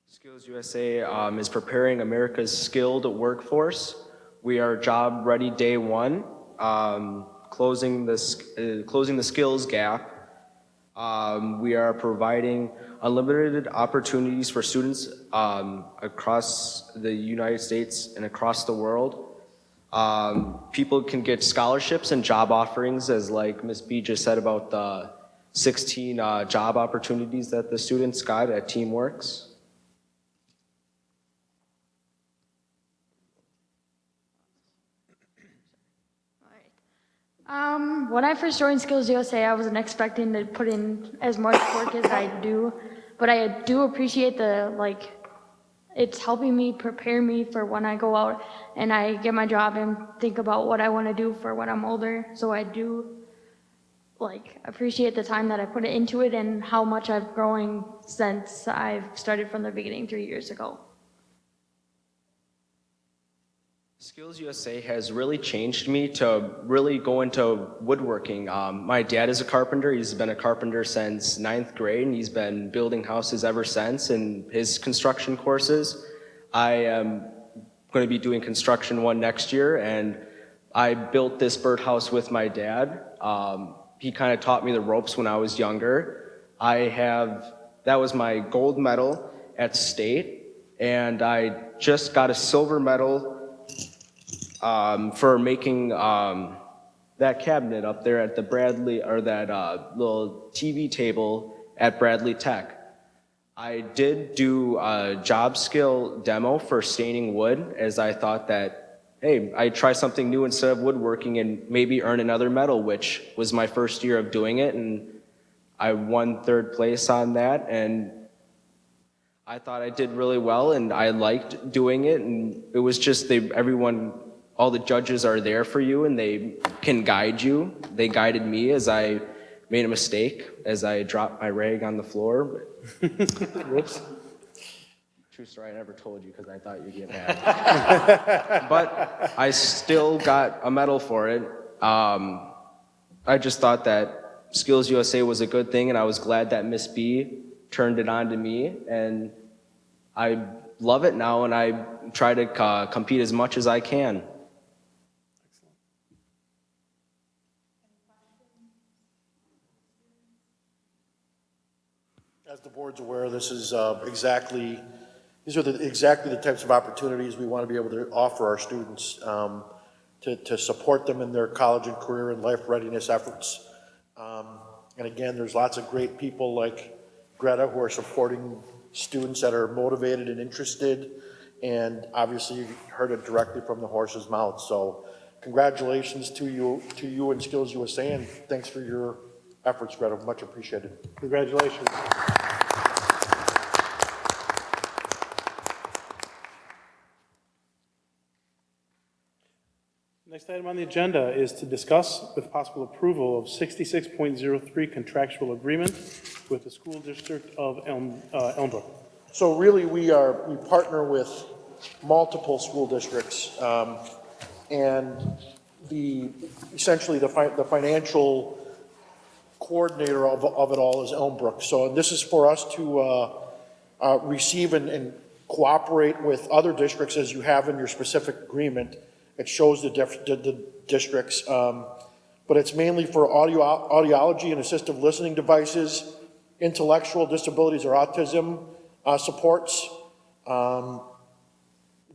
Skills USA is preparing America's skilled workforce. We are job ready day 1, closing the skills gap. We are providing unlimited opportunities for students across the United States and across the world. People can get scholarships and job offerings, as like Ms. B just said about the 16 job opportunities that the students got at Teamworks. When I first joined Skills USA, I wasn't expecting to put in as much work as I do, but I do appreciate the it's helping me prepare me for when I go out and I get my job and think about what I want to do for when I'm older. So I do appreciate the time that I put into it and how much I've grown since I've started from the beginning 3 years ago. Skills USA has really changed me to really go into woodworking. My dad is a carpenter. He's been a carpenter since 9th grade, and he's been building houses ever since in his construction courses. I am going to be doing construction one next year, and I built this birdhouse with my dad. He kind of taught me the ropes when I was younger. That was my gold medal at state, and I just got a silver medal for making that cabinet up there at the Bradley, or that little TV table at Bradley Tech. I did do a job skill demo for staining wood, as I thought that, hey, I'd try something new instead of woodworking and maybe earn another medal, which was my first year of doing it, and I won 3rd place on that, and I thought I did really well, and I liked doing it, and it was just all the judges are there for you, and they can guide you. They guided me as I made a mistake, as I dropped my rag on the floor. Whoops. True story, I never told you because I thought you'd get mad. But I still got a medal for it. I just thought that Skills USA was a good thing, and I was glad that Miss B turned it on to me, and I love it now, and I try to compete as much as I can. As the board's aware, this is exactly the types of opportunities we want to be able to offer our students to support them in their college and career and life readiness efforts. And again, there's lots of great people like Greta who are supporting students that are motivated and interested, and obviously you heard it directly from the horse's mouth. So congratulations to you and Skills USA, and thanks for your efforts, Greta. Much appreciated. Congratulations. Next item on the agenda is to discuss with possible approval of 66.03 contractual agreement with the school district of Elmbrook. So really, we partner with multiple school districts, and essentially the financial coordinator of it all is Elmbrook. So this is for us to receive and cooperate with other districts as you have in your specific agreement. It shows the districts, but it's mainly for audiology and assistive listening devices, intellectual disabilities or autism supports,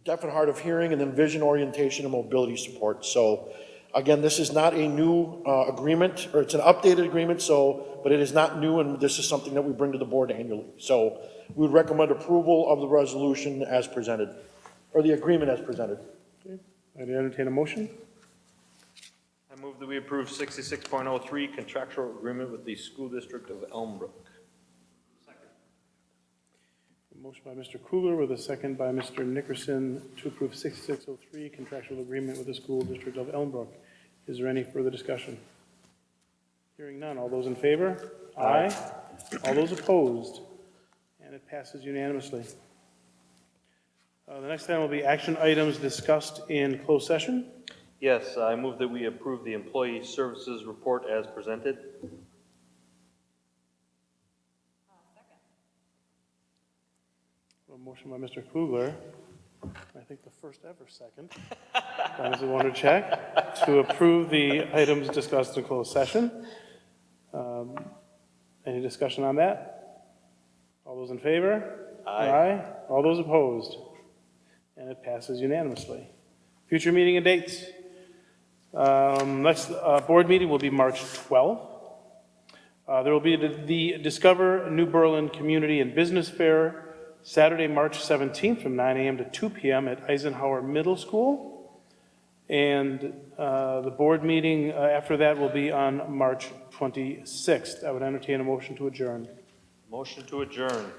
deaf and hard of hearing, and then vision orientation and mobility support. So again, this is not a new agreement, or it's an updated agreement, but it is not new, and this is something that we bring to the board annually. So we would recommend approval of the resolution as presented, or the agreement as presented. Okay. I'd entertain a motion. I move that we approve 66.03 contractual agreement with the school district of Elmbrook. A motion by Mr. Kugler with a second by Mr. Nickerson to approve 6603 contractual agreement with the school district of Elmbrook. Is there any further discussion? Hearing none. All those in favor? Aye. All those opposed? And it passes unanimously. The next item will be action items discussed in closed session. Yes, I move that we approve the employee services report as presented. A motion by Mr. Kugler, I think the first ever second, by Mrs. Wondercheck, to approve the items discussed in closed session. Any discussion on that? All those in favor? Aye. All those opposed? And it passes unanimously. Future meeting and dates. Next board meeting will be March 12th. There will be the Discover New Berlin Community and Business Fair Saturday, March 17th from 9 a.m. to 2 p.m. at Eisenhower Middle School. And the board meeting after that will be on March 26th. I would entertain a motion to adjourn. Motion to adjourn.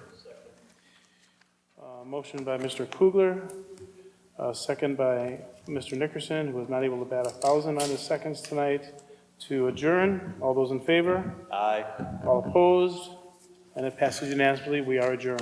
Motion by Mr. Kugler, second by Mr. Nickerson, who was not able to bat 1,000 on his seconds tonight, to adjourn. All those in favor? Aye. All opposed? And it passes unanimously. We are adjourned.